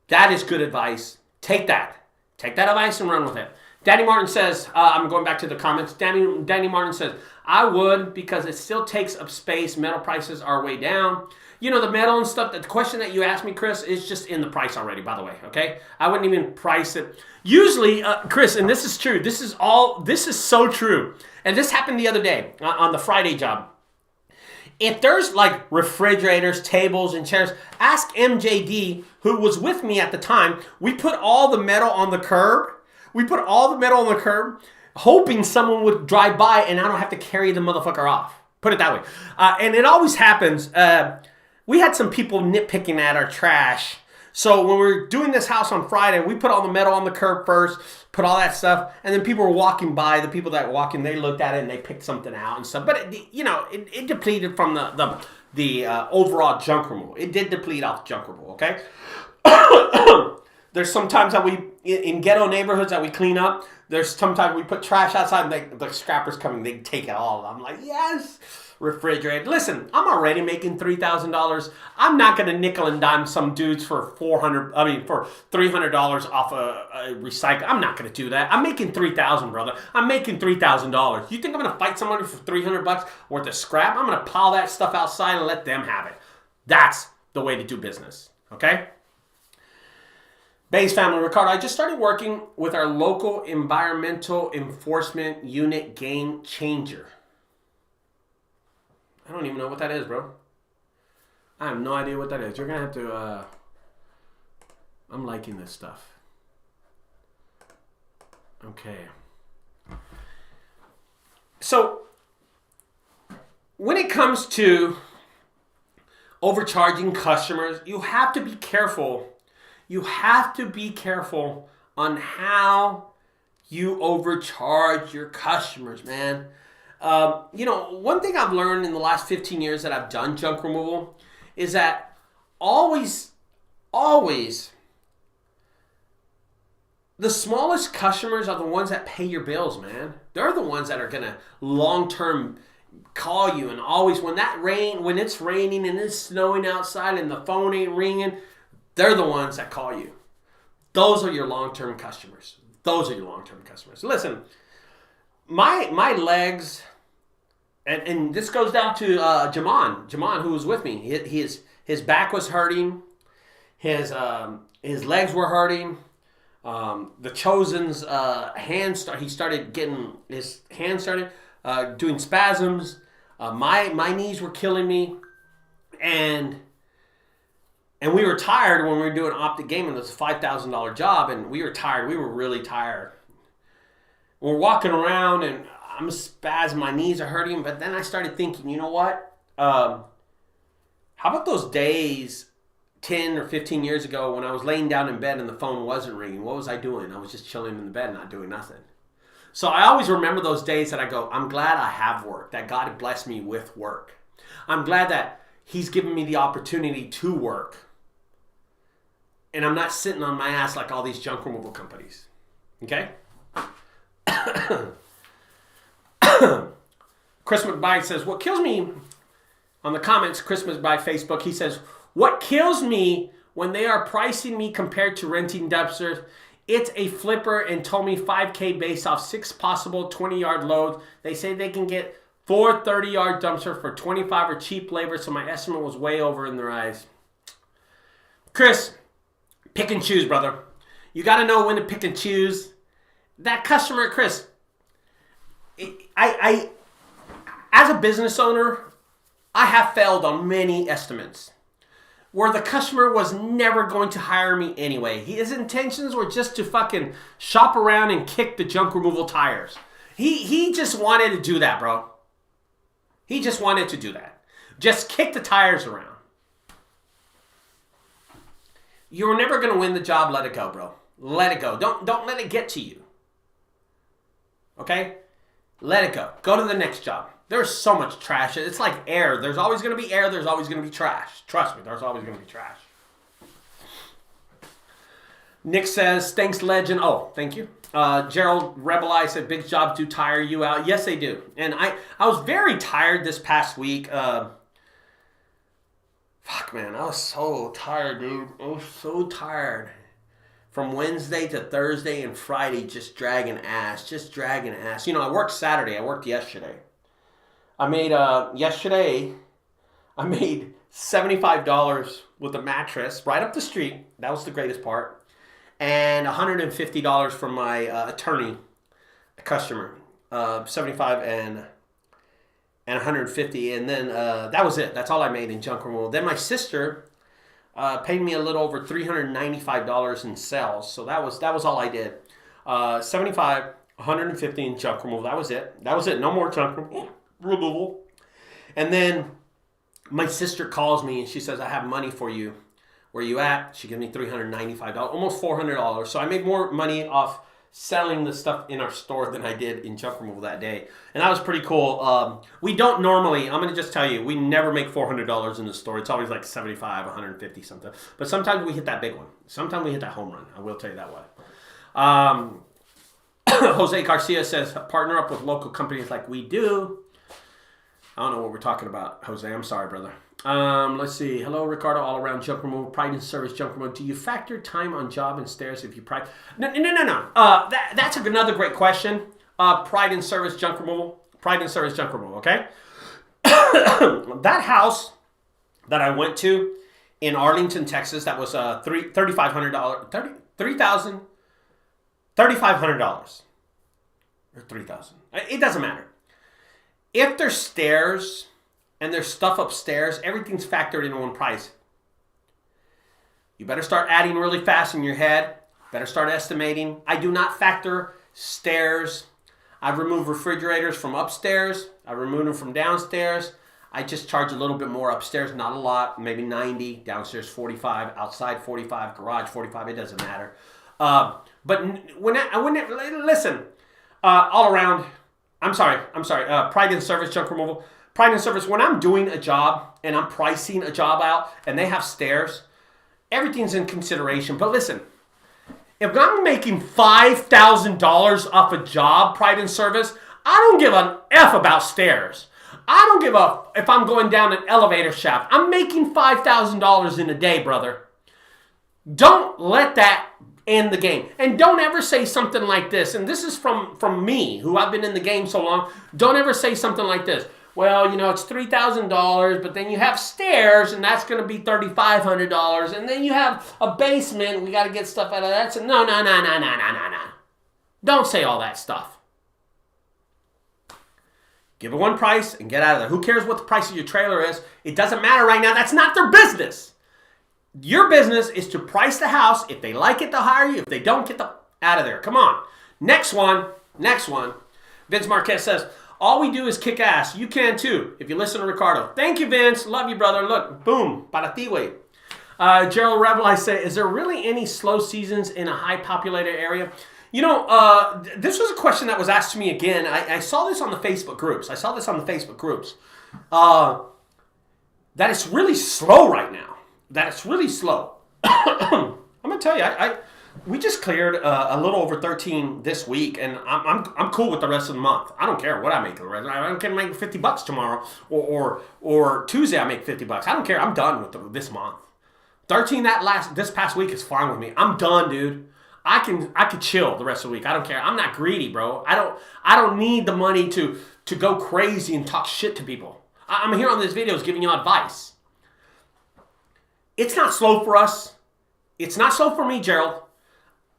That is good advice. Take that. Take that advice and run with it. Danny Martin says, I'm going back to the comments. Danny Martin says, I would because it still takes up space. Metal prices are way down. You know, the metal and stuff, the question that you asked me, Chris, is just in the price already, by the way, okay? I wouldn't even price it. Usually, Chris, and this is true. This is so true. And this happened the other day on the Friday job. If there's like refrigerators, tables, and chairs, ask MJD, who was with me at the time. We put all the metal on the curb. Hoping someone would drive by and I don't have to carry the motherfucker off. Put it that way. And it always happens. We had some people nitpicking at our trash. So when we were doing this house on Friday, we put all the metal on the curb first, put all that stuff, and then people were walking by. The people that were walking, they looked at it and they picked something out and stuff. But it depleted from the overall junk removal. It did deplete off junk removal. Okay. There's sometimes that we in ghetto neighborhoods that we clean up. There's sometimes we put trash outside and the scrappers coming, they take it all. I'm like, yes. Refrigerator. Listen, I'm already making $3,000. I'm not gonna nickel and dime some dudes for $300 off a recycle. I'm not gonna do that. I'm making $3,000, brother. I'm making $3,000. You think I'm gonna fight somebody for $300 worth of scrap? I'm gonna pile that stuff outside and let them have it. That's the way to do business. Okay. Bayes family, Ricardo, I just started working with our local environmental enforcement unit Game Changer. I don't even know what that is, bro. I have no idea what that is. You're going to have to... I'm liking this stuff. Okay. So, when it comes to overcharging customers, you have to be careful. You have to be careful on how you overcharge your customers, man. One thing I've learned in the last 15 years that I've done junk removal is that always, the smallest customers are the ones that pay your bills, man. They're the ones that are going to long-term call you. And always when it's raining and it's snowing outside and the phone ain't ringing, they're the ones that call you. Those are your long-term customers. Listen, my legs, and this goes down to Jaman, who was with me. His back was hurting. His legs were hurting. The Chosen's he started getting his hands started doing spasms. My knees were killing me, and we were tired when we were doing Optic Gaming. It was a $5,000 job, and we were tired. We were really tired. We're walking around, and I'm spazzing. My knees are hurting. But then I started thinking, you know what? How about those days 10 or 15 years ago when I was laying down in bed and the phone wasn't ringing? What was I doing? I was just chilling in the bed, not doing nothing. So I always remember those days that I go, I'm glad I have work, that God blessed me with work. I'm glad that He's given me the opportunity to work. And I'm not sitting on my ass like all these junk removal companies. Okay? Chris McBride says, what kills me, on the comments, Chris McBride Facebook, he says, what kills me when they are pricing me compared to renting dumpsters, it's a flipper and told me $5K based off 6 possible 20-yard loads. They say they can get 4 30-yard dumpsters for $25 or cheap labor, so my estimate was way over in their eyes. Chris, pick and choose, brother. You got to know when to pick and choose. That customer, Chris, I as a business owner, I have failed on many estimates where the customer was never going to hire me anyway. His intentions were just to fucking shop around and kick the junk removal tires. He just wanted to do that, bro. He just wanted to do that. Just kick the tires around. You're never going to win the job. Let it go, bro. Let it go. Don't let it get to you. Okay? Let it go. Go to the next job. There's so much trash. It's like air. There's always going to be air. There's always going to be trash. Trust me, there's always going to be trash. Nick says, thanks, legend. Oh, thank you. Gerald Rebel Eye said, big jobs do tire you out. Yes, they do. And I was very tired this past week. Fuck, man. I was so tired, dude. I was so tired. from Wednesday to Thursday and Friday, just dragging ass. You know, I worked Saturday. I worked yesterday. I made $75 with a mattress right up the street. That was the greatest part. And $150 from my attorney, a customer. 75 and 150, and then that was it. That's all I made in junk removal. Then my sister paid me a little over $395 in sales, so that was all I did. 75, 150 in junk removal. That was it. No more junk removal. And then my sister calls me and she says, "I have money for you. Where you at?" She gives me $395, almost $400. So I made more money off selling the stuff in our store than I did in junk removal that day. And that was pretty cool. We don't normally, I'm going to just tell you, we never make $400 in the store. It's always like 75, 150 something. But sometimes we hit that big one. Sometimes we hit that home run. I will tell you that way. Jose Garcia says, partner up with local companies like we do. I don't know what we're talking about, Jose. I'm sorry, brother. Let's see. Hello, Ricardo. All around junk removal, pride and service junk removal. Do you factor time on job and stairs if you pride? No. That's another great question. Pride and service junk removal. Okay. That house that I went to in Arlington, Texas, that was $3,500. $3,500 or $3,000. It doesn't matter. If there's stairs and there's stuff upstairs, everything's factored in one price. You better start adding really fast in your head. Better start estimating. I do not factor stairs. I've removed refrigerators from upstairs. I removed them from downstairs. I just charge a little bit more upstairs, not a lot, maybe 90, downstairs 45, outside 45, garage 45, it doesn't matter. But listen, all around, I'm sorry, pride and service junk removal. Pride and service, when I'm doing a job and I'm pricing a job out and they have stairs, everything's in consideration. But listen, if I'm making $5,000 off a job, pride and service, I don't give an F about stairs. I don't give a if I'm going down an elevator shaft. I'm making $5,000 in a day, brother. Don't let that end the game. And don't ever say something like this. And this is from me, who I've been in the game so long. Don't ever say something like this. Well, you know, it's $3,000, but then you have stairs, and that's going to be $3,500. And then you have a basement, we got to get stuff out of that. So no. Don't say all that stuff. Give it one price and get out of there. Who cares what the price of your trailer is? It doesn't matter right now. That's not their business. Your business is to price the house. If they like it, they'll hire you. If they don't, get the out of there. Come on. Next one. Vince Marquez says, all we do is kick ass. You can too, if you listen to Ricardo. Thank you, Vince. Love you, brother. Look, boom. Para ti, güey. Gerald Rebel, I say, is there really any slow seasons in a high populated area? You know, this was a question that was asked to me again. I saw this on the Facebook groups. That it's really slow right now. I'm going to tell you, we just cleared a little over 13 this week, and I'm cool with the rest of the month. I don't care what I make the rest. I can make $50 tomorrow, or Tuesday I make $50. I don't care. I'm done with this month. 13 this past week is fine with me. I'm done, dude. I can chill the rest of the week. I don't care. I'm not greedy, bro. I don't need the money to go crazy and talk shit to people. I'm here on these videos giving you advice. It's not slow for us. It's not slow for me, Gerald.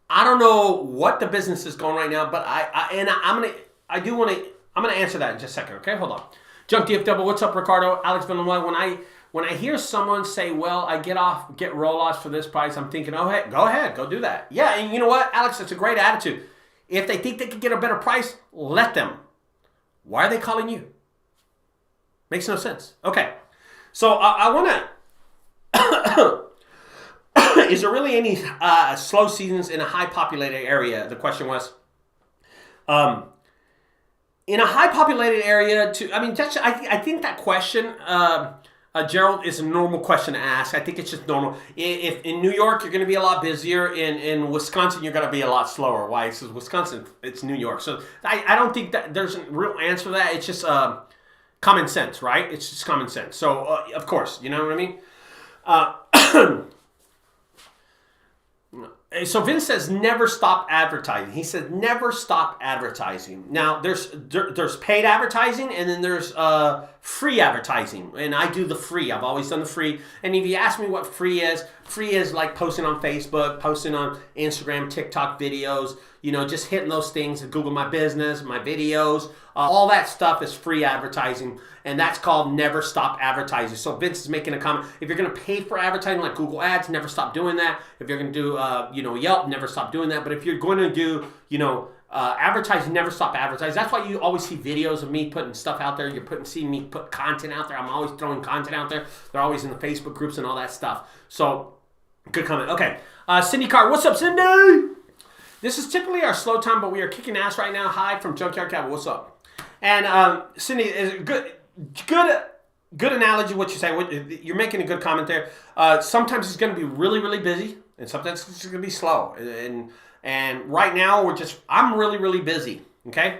I don't know what the business is going right now, but I'm gonna answer that in just a second. Okay, hold on. Junk DFW, what's up, Ricardo? Alex Villanueva. When I hear someone say, "Well, I get roll-offs for this price," I'm thinking, "Oh, hey, go ahead, go do that." Yeah, and you know what, Alex? It's a great attitude. If they think they can get a better price, let them. Why are they calling you? Makes no sense. Okay, so I want to. Is there really any slow seasons in a high populated area? The question was. In a high populated area, I think that question, Gerald, is a normal question to ask. I think it's just normal. If in New York you're going to be a lot busier, in Wisconsin you're going to be a lot slower. Why? Because Wisconsin, it's New York. So I don't think that there's a real answer to that. It's just common sense, right? It's just common sense. So of course, you know what I mean. So Vince says never stop advertising. He said never stop advertising. Now there's paid advertising and then there's free advertising, and I do the free. I've always done the free. And if you ask me what free is like posting on Facebook, posting on Instagram, TikTok videos. Just hitting those things. Google my business, my videos, all that stuff is free advertising, and that's called never stop advertising. So Vince is making a comment. If you're going to pay for advertising like Google Ads, never stop doing that. If you're going to do Yelp, never stop doing that. But if you're going to do advertising, never stop advertising. That's why you always see videos of me putting stuff out there. You're seeing me put content out there. I'm always throwing content out there. They're always in the Facebook groups and all that stuff. So good comment. Okay, Cindy Carr, what's up, Cindy? This is typically our slow time, but we are kicking ass right now. Hi from Junkyard Cowboy. What's up? And Cindy, is good analogy. What you say? You're making a good comment there. Sometimes it's going to be really, really busy, and sometimes it's going to be slow. And right now I'm really, really busy. Okay,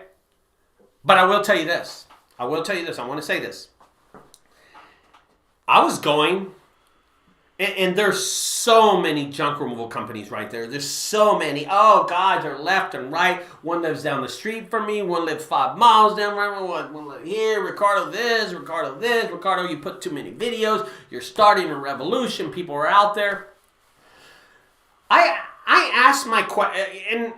but I will tell you this. I want to say this. I was going. And there's so many junk removal companies right there. There's so many. Oh, God, they're left and right. One lives down the street from me. One lives 5 miles down. One lives here. Ricardo this. Ricardo, you put too many videos. You're starting a revolution. People are out there. I asked my question. And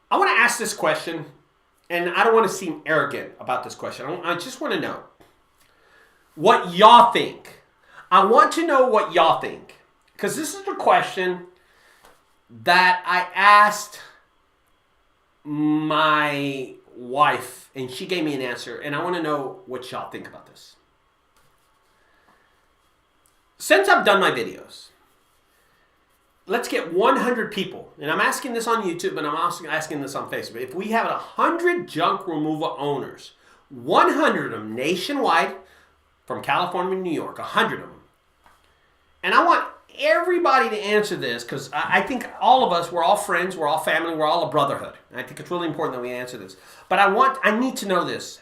I want to ask this question. And I don't want to seem arrogant about this question. I just want to know what y'all think. I want to know what y'all think. Because this is the question that I asked my wife, and she gave me an answer. And I want to know what y'all think about this. Since I've done my videos, let's get 100 people, and I'm asking this on YouTube, and I'm also asking this on Facebook. If we have 100 junk removal owners, 100 of them nationwide, from California to New York, 100 of them. And I want everybody to answer this, because I think all of us, we're all friends, we're all family, we're all a brotherhood. And I think it's really important that we answer this. But I need to know this.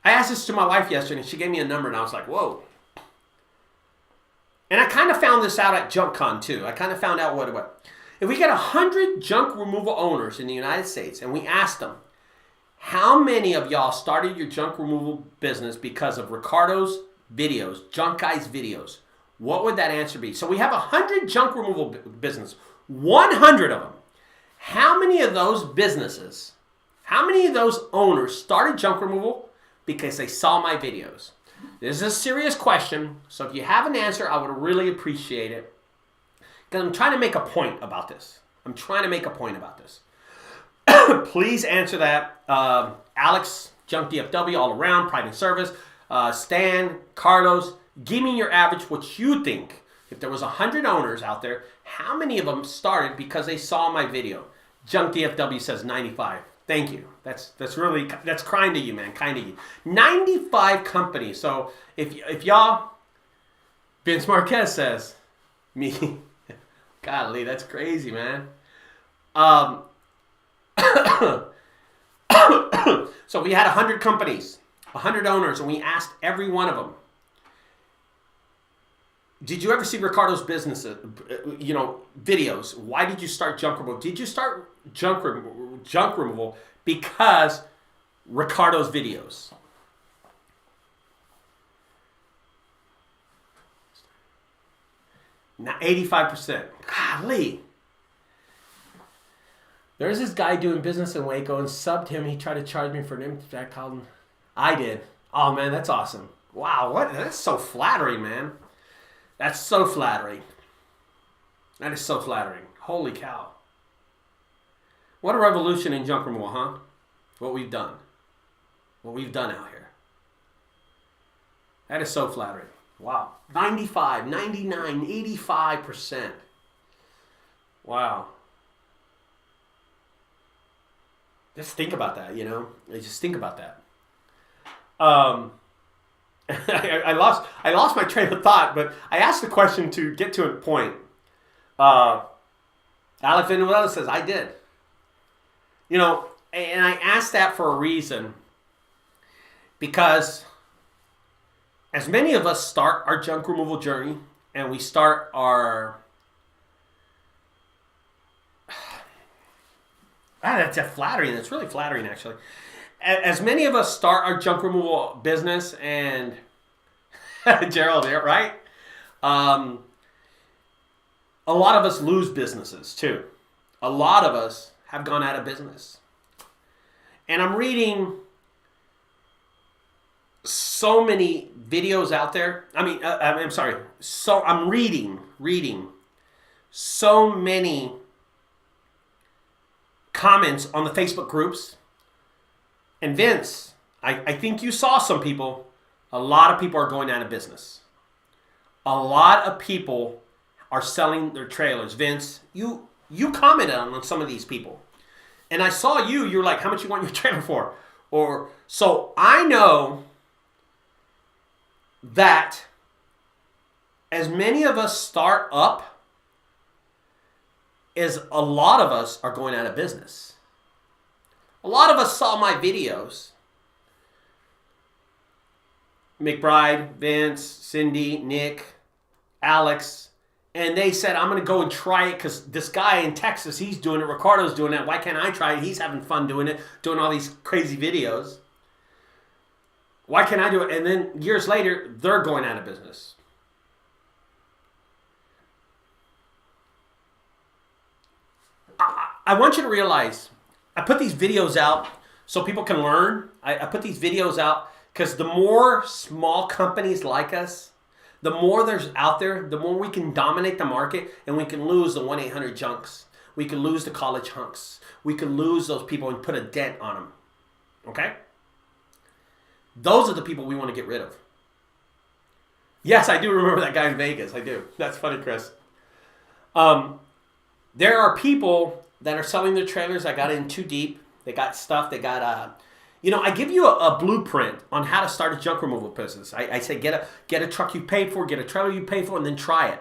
I asked this to my wife yesterday, and she gave me a number, and I was like, whoa. And I kind of found this out at JunkCon too. I kind of found out what. If we get 100 junk removal owners in the United States and we asked them, how many of y'all started your junk removal business because of Ricardo's videos, Junk Guys videos? What would that answer be? So we have 100 junk removal business, 100 of them. How many of those businesses, how many of those owners started junk removal because they saw my videos? This is a serious question, so if you have an answer, I would really appreciate it. Because I'm trying to make a point about this. Please answer that. Alex, JunkDFW, all around, private service. Stan, Carlos, give me your average, what you think. If there was 100 owners out there, how many of them started because they saw my video? JunkDFW says 95. Thank you. That's kind of you, man. Kind of you. 95 companies. So if y'all, Vince Marquez says, me, golly, that's crazy, man. So we had 100 companies, 100 owners, and we asked every one of them, did you ever see Ricardo's business, videos? Why did you start junk removal? Did you start junk removal because Ricardo's videos? Now 85%. Golly. There's this guy doing business in Waco and subbed him. He tried to charge me for an impact. I called him. I did. Oh man, that's awesome. Wow, that's so flattering, man. That's so flattering. That is so flattering. Holy cow. What a revolution in junk removal, huh? What we've done. What we've done out here. That is so flattering. Wow. 95, 99, 85%. Wow. Just think about that, Just think about that. I lost my train of thought, but I asked the question to get to a point. Alex Venezuela says, I did. And I asked that for a reason. Because as many of us start our junk removal journey and we start our... that's flattering. That's really flattering, actually. As many of us start our junk removal business and... Gerald here, right? A lot of us lose businesses, too. A lot of us have gone out of business. And I'm reading so many videos out there. I'm sorry. So I'm reading so many comments on the Facebook groups. And Vince, I think you saw some people. A lot of people are going out of business. A lot of people are selling their trailers. Vince, you commented on some of these people. And I saw you're like, how much you want your trailer for? Or so I know that as many of us start up as a lot of us are going out of business. A lot of us saw my videos. McBride, Vince, Cindy, Nick, Alex, and they said, I'm going to go and try it because this guy in Texas, he's doing it. Ricardo's doing it. Why can't I try it? He's having fun doing it, doing all these crazy videos. Why can't I do it? And then years later, they're going out of business. I want you to realize, I put these videos out so people can learn. I put these videos out because the more small companies like us, the more there's out there, the more we can dominate the market and we can lose the 1-800-JUNKS. We can lose the college hunks. We can lose those people and put a dent on them. Okay? Those are the people we want to get rid of. Yes, I do remember that guy in Vegas. I do. That's funny, Chris. There are people that are selling their trailers that got in too deep. They got stuff. They got I give you a blueprint on how to start a junk removal business. I say get a truck you paid for, get a trailer you paid for, and then try it.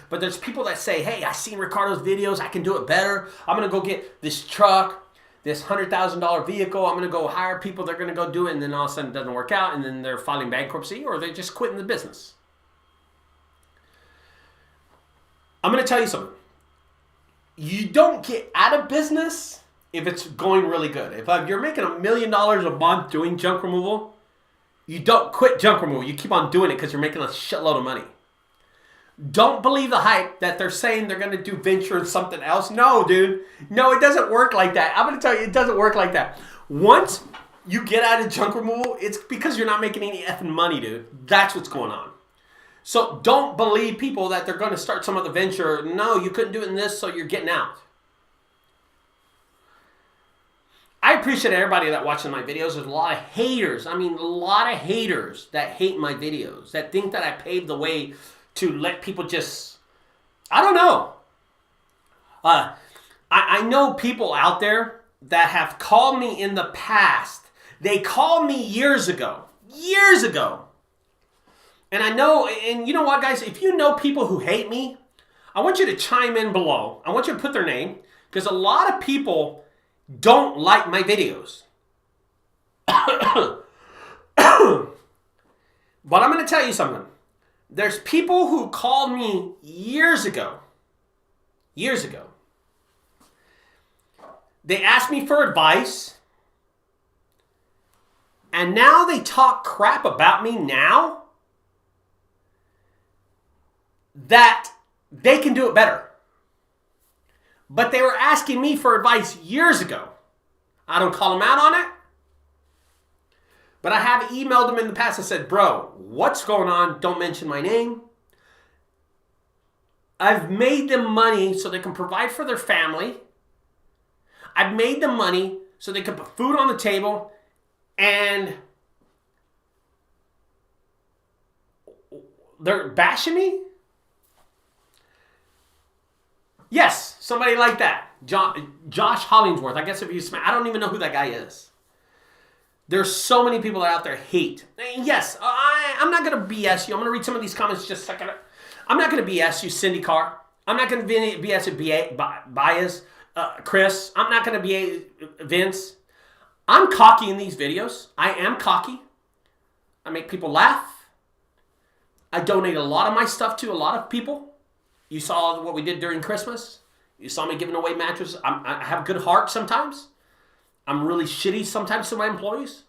But there's people that say, hey, I seen Ricardo's videos. I can do it better. I'm going to go get this truck, this $100,000 vehicle. I'm going to go hire people. They're going to go do it. And then all of a sudden it doesn't work out. And then they're filing bankruptcy or they're just quitting the business. I'm going to tell you something. You don't get out of business if it's going really good. If you're making $1 million a month doing junk removal, you don't quit junk removal. You keep on doing it because you're making a shitload of money. Don't believe the hype that they're saying they're going to do venture and something else. No, dude. No, it doesn't work like that. I'm going to tell you, it doesn't work like that. Once you get out of junk removal, it's because you're not making any effing money, dude. That's what's going on. So don't believe people that they're going to start some other venture. No, you couldn't do it in this, so you're getting out. I appreciate everybody that watching my videos. There's a lot of haters. A lot of haters that hate my videos, that think that I paved the way to let people just, I don't know. I know people out there that have called me in the past. They called me years ago. And I know, and you know what, guys? If you know people who hate me, I want you to chime in below. I want you to put their name, because a lot of people don't like my videos. But I'm going to tell you something. There's people who called me years ago. They asked me for advice. And now they talk crap about me now that they can do it better. But they were asking me for advice years ago. I don't call them out on it. But I have emailed them in the past and said, bro, what's going on? Don't mention my name. I've made them money so they can provide for their family. I've made them money so they can put food on the table. And they're bashing me? Yes, somebody like that. Josh Hollingsworth. I guess if you I don't even know who that guy is. There's so many people out there hate. Yes, I'm not going to BS you. I'm going to read some of these comments just a second. I'm not going to BS you, Cindy Carr. I'm not going to BS you, Bias, Chris. I'm not going to be Vince. I'm cocky in these videos. I am cocky. I make people laugh. I donate a lot of my stuff to a lot of people. You saw what we did during Christmas. You saw me giving away mattresses. I have a good heart sometimes. I'm really shitty sometimes to my employees.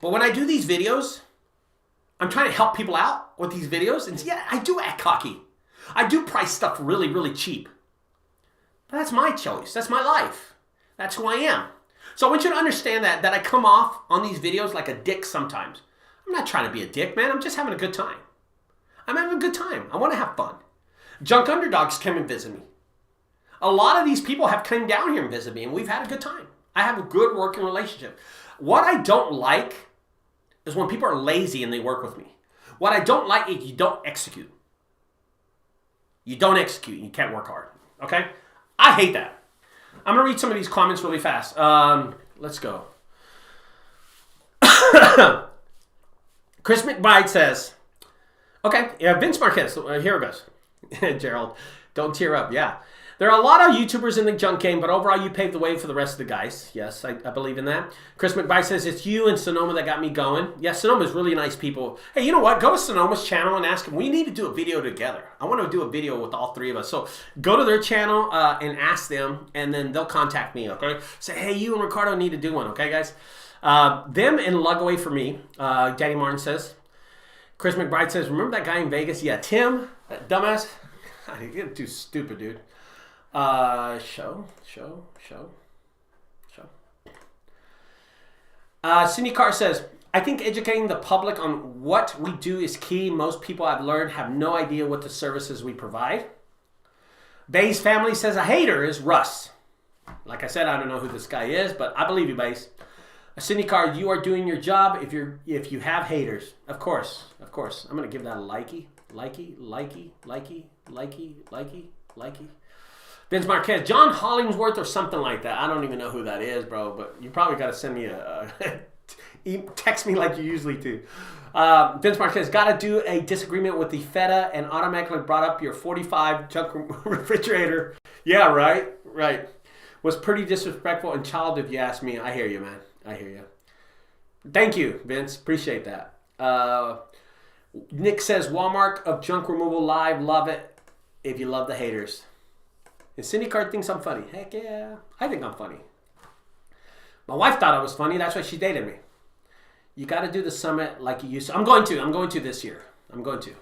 But when I do these videos, I'm trying to help people out with these videos. And yeah, I do act cocky. I do price stuff really, really cheap. But that's my choice. That's my life. That's who I am. So I want you to understand that I come off on these videos like a dick sometimes. I'm not trying to be a dick, man. I'm just having a good time. I'm having a good time. I want to have fun. Junk Underdogs come and visit me. A lot of these people have come down here and visited me, and we've had a good time. I have a good working relationship. What I don't like is when people are lazy and they work with me. What I don't like is you don't execute. You don't execute. You can't work hard. Okay? I hate that. I'm going to read some of these comments really fast. Let's go. Chris McBride says, okay, yeah, Vince Marquez, here it goes. Gerald, don't tear up. Yeah. There are a lot of YouTubers in the junk game, but overall you paved the way for the rest of the guys. Yes, I believe in that. Chris McBride says, it's you and Sonoma that got me going. Yeah, Sonoma's really nice people. Hey, you know what? Go to Sonoma's channel and ask him. We need to do a video together. I want to do a video with all three of us. So go to their channel and ask them, and then they'll contact me, okay? Say, hey, you and Ricardo need to do one, okay, guys? Them and Lugaway for me, Daddy Martin says. Chris McBride says, remember that guy in Vegas? Yeah, Tim, that dumbass. You're too stupid, dude. Show. Cindy Carr says, I think educating the public on what we do is key. Most people I've learned have no idea what the services we provide. Bay's family says a hater is Russ. Like I said, I don't know who this guy is, but I believe you, Bays. Cindy Carr, you are doing your job if you have haters. Of course. I'm going to give that a likey. Vince Marquez, John Hollingsworth or something like that. I don't even know who that is, bro, but you probably got to send me text me like you usually do. Vince Marquez, got to do a disagreement with the feta and automatically brought up your 45 junk refrigerator. Yeah, right. Was pretty disrespectful and child if you ask me. I hear you, man. I hear you. Thank you, Vince. Appreciate that. Nick says, Walmart of Junk Removal Live. Love it if you love the haters. And Cindy Card thinks I'm funny. Heck yeah. I think I'm funny. My wife thought I was funny. That's why she dated me. You got to do the summit like you used to. I'm going to this year. I'm going to.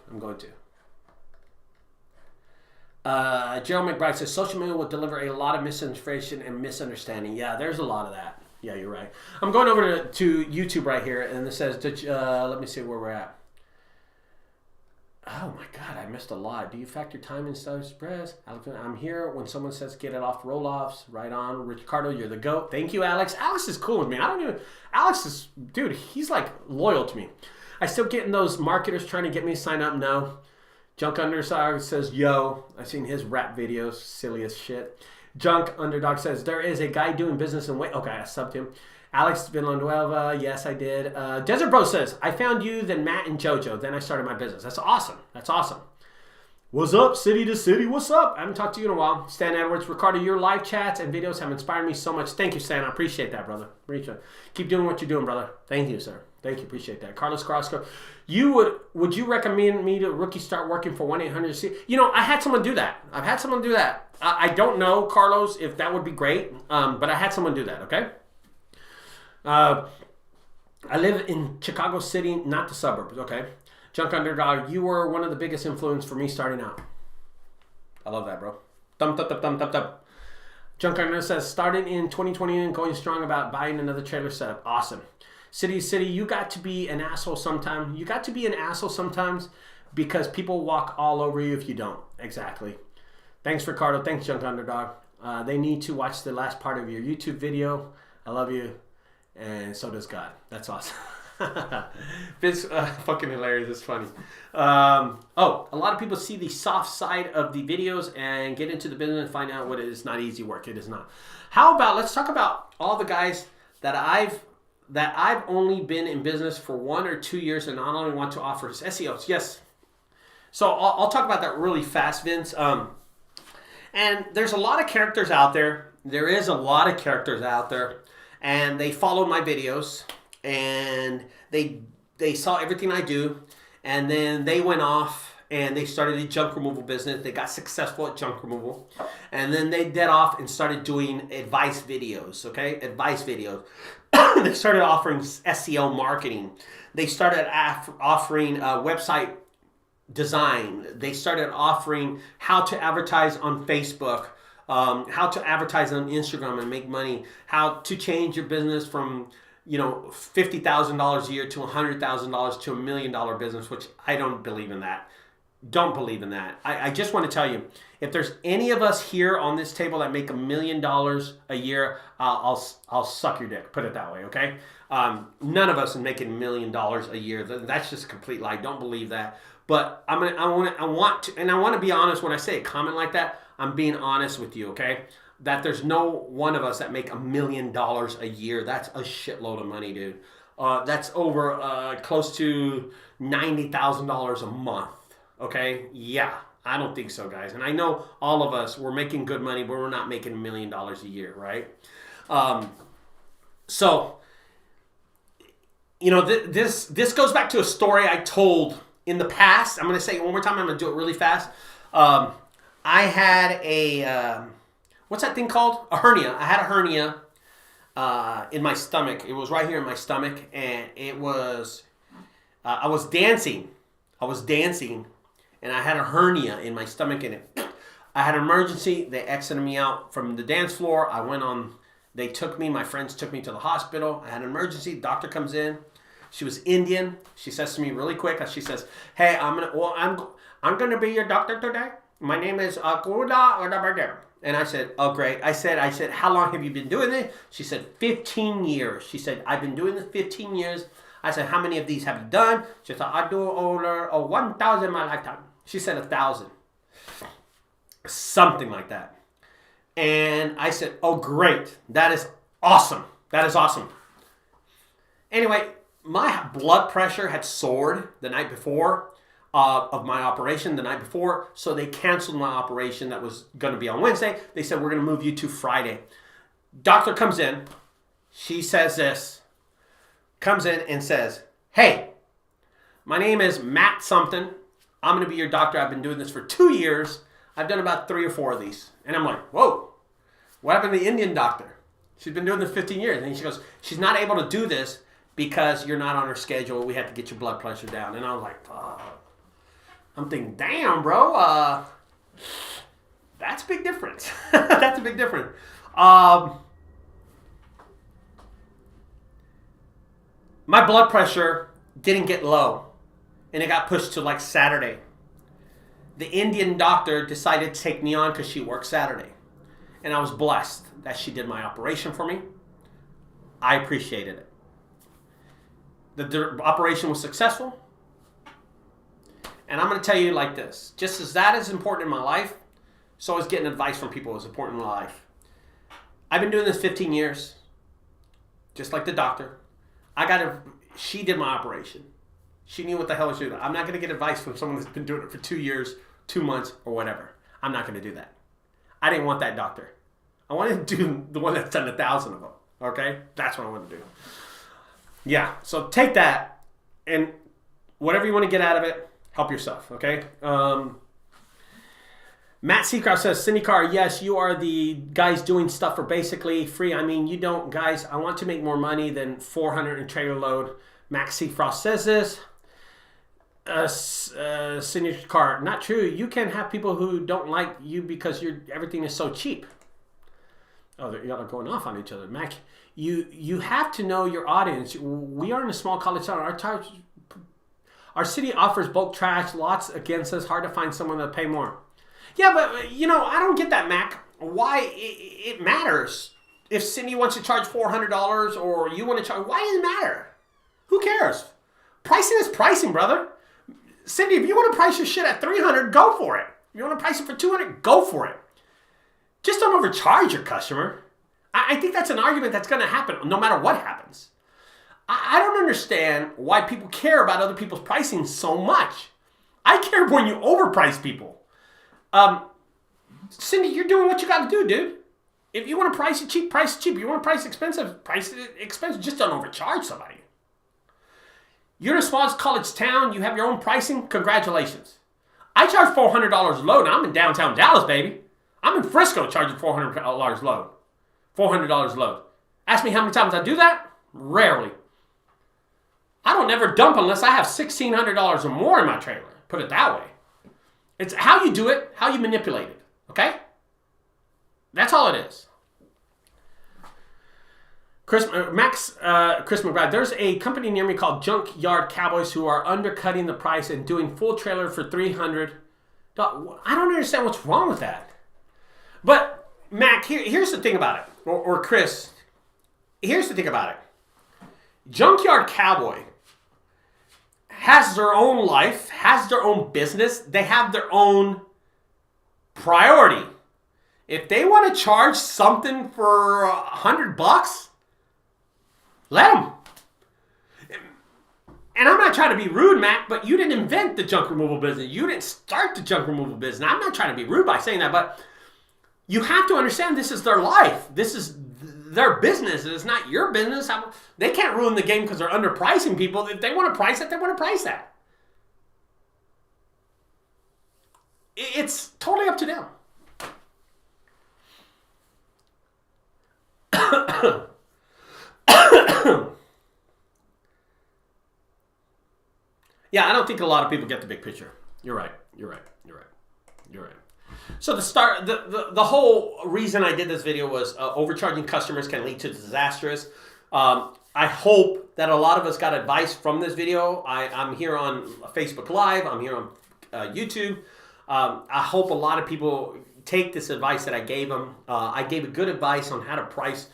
Gerald McBride says, social media will deliver a lot of misinformation and misunderstanding. Yeah, there's a lot of that. Yeah, you're right. I'm going over to YouTube right here, and it says, let me see where we're at. Oh my God, I missed a lot. Do you factor time in stuff express? I'm here when someone says get it off roll-offs. Right on. Ricardo, you're the GOAT. Thank you, Alex. Alex is cool with me. Alex is, dude, he's like loyal to me. I still getting those marketers trying to get me to sign up? No. Junk Underdog says, yo. I've seen his rap videos. Silly as shit. Junk Underdog says, there is a guy doing business in Wait. Okay, I subbed him. Alex Villanueva, yes, I did. Desert Bro says, I found you, then Matt and JoJo. Then I started my business. That's awesome. What's up, city to city? What's up? I haven't talked to you in a while. Stan Edwards, Ricardo, your live chats and videos have inspired me so much. Thank you, Stan. I appreciate that, brother. Keep doing what you're doing, brother. Thank you, sir. Thank you. Appreciate that. Carlos Carrasco, would you recommend me to rookie start working for 1-800-C? You know, I had someone do that. I don't know, Carlos, if that would be great, but I had someone do that, okay? I live in Chicago City, not the suburbs, okay? Junk Underdog, you were one of the biggest influence for me starting out. I love that, bro. Thumb. Junk Underdog says, starting in 2020 and going strong about buying another trailer setup. Awesome. City, you got to be an asshole sometimes. You got to be an asshole sometimes because people walk all over you if you don't. Exactly. Thanks, Ricardo. Thanks, Junk Underdog. They need to watch the last part of your YouTube video. I love you. And so does God. That's awesome. It's fucking hilarious. It's funny. A lot of people see the soft side of the videos and get into the business and find out what it is. Not easy work. It is not. How about, let's talk about all the guys that I've only been in business for 1 or 2 years and not only want to offer SEOs. Yes. So I'll talk about that really fast, Vince. And there's a lot of characters out there. And they follow my videos and they saw everything I do And then they went off and they started a junk removal business. They got successful at junk removal. And then they did off and started doing advice videos, okay? Advice videos. They started offering SEO marketing. They started offering website design. They started offering how to advertise on Facebook, how to advertise on Instagram and make money, how to change your business from $50,000 a year to $100,000 to $1 million business, which I don't believe in that. Don't believe in that. I just want to tell you, if there's any of us here on this table that make $1 million a year, I'll suck your dick. Put it that way, okay? None of us are making $1 million a year. That's just a complete lie. Don't believe that. But I want to be honest when I say a comment like that. I'm being honest with you, okay? That there's no one of us that make $1 million a year. That's a shitload of money, dude. That's over close to $90,000 a month. Okay? Yeah, I don't think so, guys. And I know all of us, we're making good money, but we're not making $1 million a year, right? This goes back to a story I told in the past. I'm going to say it one more time. I'm going to do it really fast. I had a, what's that thing called? A hernia. I had a hernia in my stomach. It was right here in my stomach, and it was, I was dancing, and I had a hernia in my stomach, and I had an emergency. They exited me out from the dance floor. My friends took me to the hospital. I had an emergency. Doctor comes in. She was Indian. She says to me really quick, she says, "Hey, I'm gonna be your doctor today. My name is Akuda." And I said, "Oh, great." I said, "How long have you been doing this?" She said, 15 years. She said, "I've been doing this 15 years. I said, "How many of these have you done?" She said, "I do over 1,000 in my lifetime." She said 1,000. Something like that. And I said, "Oh, great. That is awesome. That is awesome." Anyway, my blood pressure had soared the night before of my operation the night before. So they canceled my operation that was going to be on Wednesday. They said, "We're going to move you to Friday." Doctor comes in. She says this. Comes in and says, "Hey, my name is Matt something. I'm going to be your doctor. I've been doing this for 2 years. I've done about 3 or 4 of these." And I'm like, "Whoa, what happened to the Indian doctor? She's been doing this 15 years. And she goes, "She's not able to do this because you're not on her schedule. We have to get your blood pressure down." And I was like, oh. I'm thinking, damn, bro, that's a big difference. That's a big difference. My blood pressure didn't get low, and it got pushed to like Saturday. The Indian doctor decided to take me on because she worked Saturday. And I was blessed that she did my operation for me. I appreciated it. The operation was successful. And I'm going to tell you like this. Just as that is important in my life, so is getting advice from people is important in my life. I've been doing this 15 years. Just like the doctor. She did my operation. She knew what the hell she was doing. I'm not going to get advice from someone that's been doing it for 2 years, 2 months, or whatever. I'm not going to do that. I didn't want that doctor. I wanted to do the one that's done 1,000 of them. Okay? That's what I want to do. Yeah. So take that, and whatever you want to get out of it, help yourself. Okay? Matt Seacroft says, "Cindy Carr, yes, you are the guys doing stuff for basically free. I mean, you don't, guys. I want to make more money than 400 in trailer load." Max Seafrost says this. Cindy Carr, "Not true. You can have people who don't like you because everything is so cheap." Oh, y'all are going off on each other. Mac, you have to know your audience. We are in a small college town. Our city offers bulk trash, lots against us. Hard to find someone to pay more. Yeah, but, I don't get that, Mac. Why it matters. If Cindy wants to charge $400 or you want to charge, why does it matter? Who cares? Pricing is pricing, brother. Cindy, if you want to price your shit at $300, go for it. If you want to price it for $200, go for it. Just don't overcharge your customer. I think that's an argument that's going to happen no matter what happens. I don't understand why people care about other people's pricing so much. I care when you overprice people. Cindy, you're doing what you got to do, dude. If you want to price it cheap, price it cheap. If you want to price it expensive, just don't overcharge somebody. You're in a small college town. You have your own pricing. Congratulations. I charge $400 a load. And I'm in downtown Dallas, baby. I'm in Frisco charging $400 load. $400 load. Ask me how many times I do that? Rarely. I don't ever dump unless I have $1,600 or more in my trailer. Put it that way. It's how you do it, how you manipulate it. Okay? That's all it is. Chris McBride, there's a company near me called Junkyard Cowboys who are undercutting the price and doing full trailer for $300. I don't understand what's wrong with that. But, Mac, here's the thing about it. Or Chris, here's the thing about it. Junkyard Cowboy has their own life, has their own business. They have their own priority. If they want to charge something for $100, let them. And I'm not trying to be rude, Mac, but you didn't invent the junk removal business. You didn't start the junk removal business. I'm not trying to be rude by saying that, but you have to understand this is their life. This is their business. It's not your business. They can't ruin the game because they're underpricing people. If they want to price it, they want to price that. It's totally up to them. Yeah, I don't think a lot of people get the big picture. You're right. So the whole reason I did this video was overcharging customers can lead to disastrous. I hope that a lot of us got advice from this video. I'm here on Facebook Live. I'm here on YouTube. I hope a lot of people take this advice that I gave them. I gave a good advice on how to price,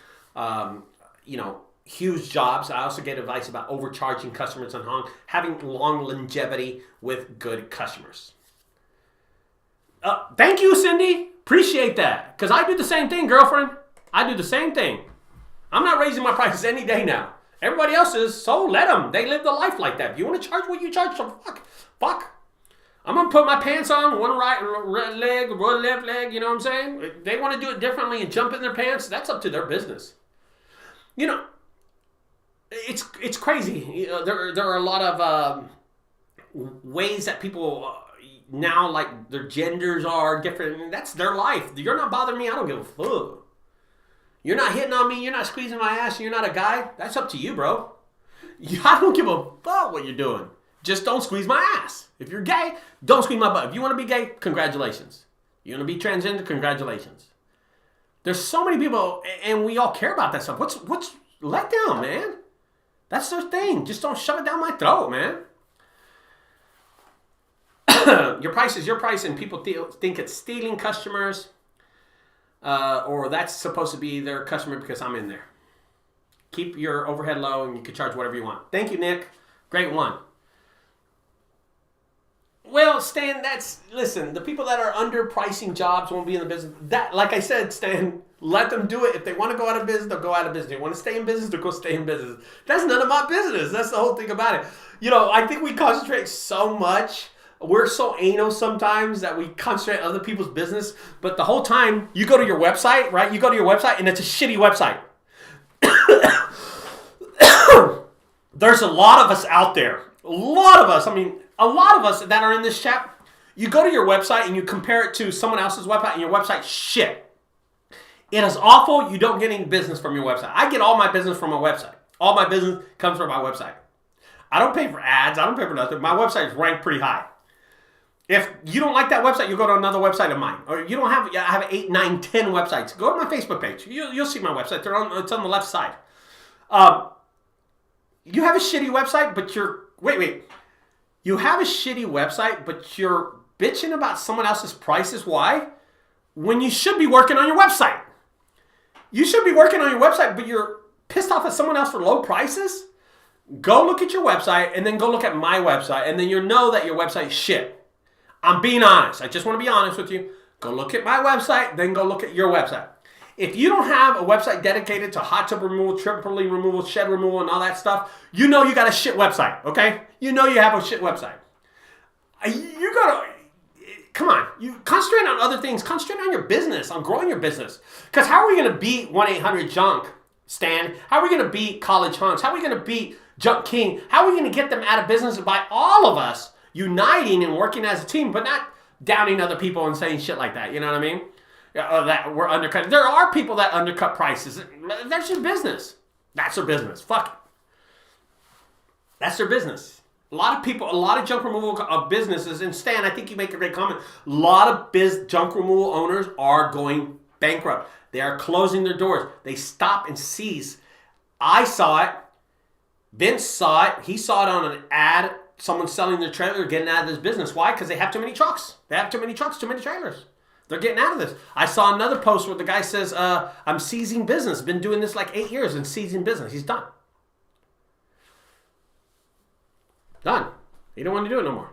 huge jobs. I also gave advice about overcharging customers and having long longevity with good customers. Thank you, Cindy. Appreciate that. Because I do the same thing, girlfriend. I do the same thing. I'm not raising my prices any day now. Everybody else is, so let them. They live the life like that. If you want to charge what you charge, so fuck. I'm going to put my pants on, one right leg, one left leg, you know what I'm saying? If they want to do it differently and jump in their pants, that's up to their business. It's crazy. There are a lot of ways that people now, like, their genders are different. That's their life. You're not bothering me. I don't give a fuck. You're not hitting on me. You're not squeezing my ass. You're not a guy. That's up to you, bro. I don't give a fuck what you're doing. Just don't squeeze my ass. If you're gay, don't squeeze my butt. If you want to be gay, congratulations. You want to be transgender, congratulations. There's so many people, and we all care about that stuff. What's let them, man? That's their thing. Just don't shove it down my throat, man. Your price is your price, and people think it's stealing customers, or that's supposed to be their customer because I'm in there. Keep your overhead low, and you can charge whatever you want. Thank you, Nick. Great one. Well, Stan, listen, the people that are underpricing jobs won't be in the business. That, like I said, Stan, let them do it. If they want to go out of business, they'll go out of business. If they want to stay in business, they'll go stay in business. That's none of my business. That's the whole thing about it. I think we concentrate so much. We're so anal sometimes that we concentrate on other people's business. But the whole time, you go to your website, right? You go to your website, and it's a shitty website. There's a lot of us out there. A lot of us that are in this chat, you go to your website and you compare it to someone else's website, and your website's shit. It is awful. You don't get any business from your website. I get all my business from my website. All my business comes from my website. I don't pay for ads. I don't pay for nothing. My website is ranked pretty high. If you don't like that website, you go to another website of mine. Or you don't have, I have 8, 9, 10 websites. Go to my Facebook page. You'll see my website. It's on the left side. You have a shitty website, but wait. You have a shitty website, but you're bitching about someone else's prices. Why? When you should be working on your website. You should be working on your website, but you're pissed off at someone else for low prices? Go look at your website, and then go look at my website, and then you'll know that your website is shit. I'm being honest. I just want to be honest with you. Go look at my website, then go look at your website. If you don't have a website dedicated to hot tub removal, trampoline removal, shed removal, and all that stuff, you know you got a shit website, okay? You know you have a shit website. You gotta, come on. You concentrate on other things. Concentrate on your business, on growing your business. Because how are we going to beat 1-800-JUNK, Stan? How are we going to beat College Hunks? How are we going to beat Junk King. How are we going to get them out of business by all of us uniting and working as a team, but not downing other people and saying shit like that? You know what I mean? That we're undercutting. There are people that undercut prices. That's your business. That's their business. Fuck it. That's their business. A lot of people, a lot of junk removal businesses, and Stan, I think you make a great comment. A lot of junk removal owners are going bankrupt. They are closing their doors. They stop and seize. I saw it. Vince saw it. He saw it on an ad. Someone selling their trailer, getting out of this business. Why? Because they have too many trucks. They have too many trucks, too many trailers. They're getting out of this. I saw another post where the guy says, I'm seizing business. Been doing this like 8 years and seizing business. He's done. Done. He don't want to do it no more.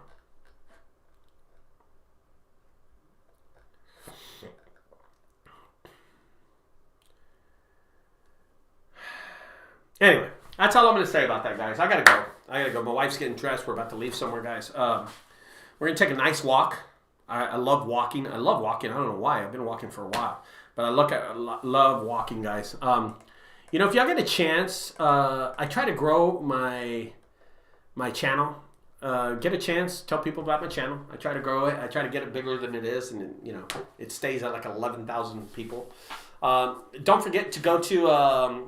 Anyway, that's all I'm going to say about that, guys. I got to go. My wife's getting dressed. We're about to leave somewhere, guys. We're going to take a nice walk. I love walking. I don't know why. I've been walking for a while. But I love walking, guys. You know, if y'all get a chance, I try to grow my channel. Get a chance, tell people about my channel. I try to grow it. I try to get it bigger than it is. And, you know, it stays at like 11,000 people. Don't forget to go to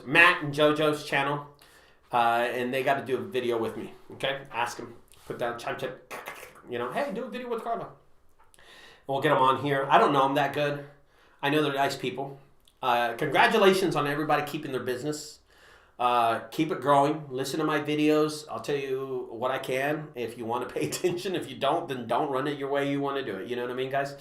Matt and JoJo's channel. And they got to do a video with me. Okay? Ask them. Put down chime check. You know, hey, do a video with Carla. We'll get them on here. I don't know them that good. I know they're nice people. Congratulations on everybody keeping their business. Keep it growing. Listen to my videos. I'll tell you what I can. If you want to pay attention. If you don't, then don't run it your way you want to do it. You know what I mean, guys?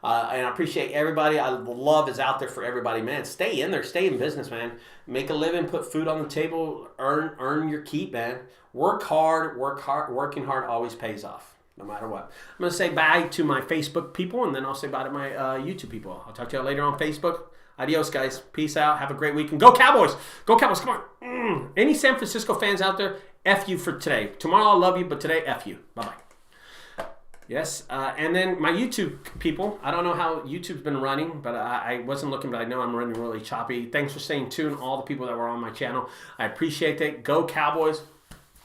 And I appreciate everybody. Love is out there for everybody, man. Stay in there. Stay in business, man. Make a living. Put food on the table. Earn your keep, man. Work hard. Working hard always pays off. No matter what. I'm going to say bye to my Facebook people, and then I'll say bye to my YouTube people. I'll talk to you later on Facebook. Adios, guys. Peace out. Have a great weekend. Go Cowboys. Go Cowboys. Come on. Any San Francisco fans out there, F you for today. Tomorrow I'll love you, but today, F you. Bye-bye. Yes. And then my YouTube people. I don't know how YouTube's been running, but I wasn't looking, but I know I'm running really choppy. Thanks for staying tuned, all the people that were on my channel. I appreciate it. Go Cowboys.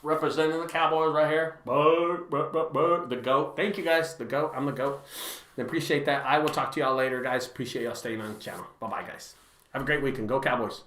Representing the Cowboys right here. The GOAT. Thank you, guys. The GOAT. I'm the GOAT. I appreciate that. I will talk to y'all later, guys. Appreciate y'all staying on the channel. Bye-bye, guys. Have a great weekend. Go Cowboys.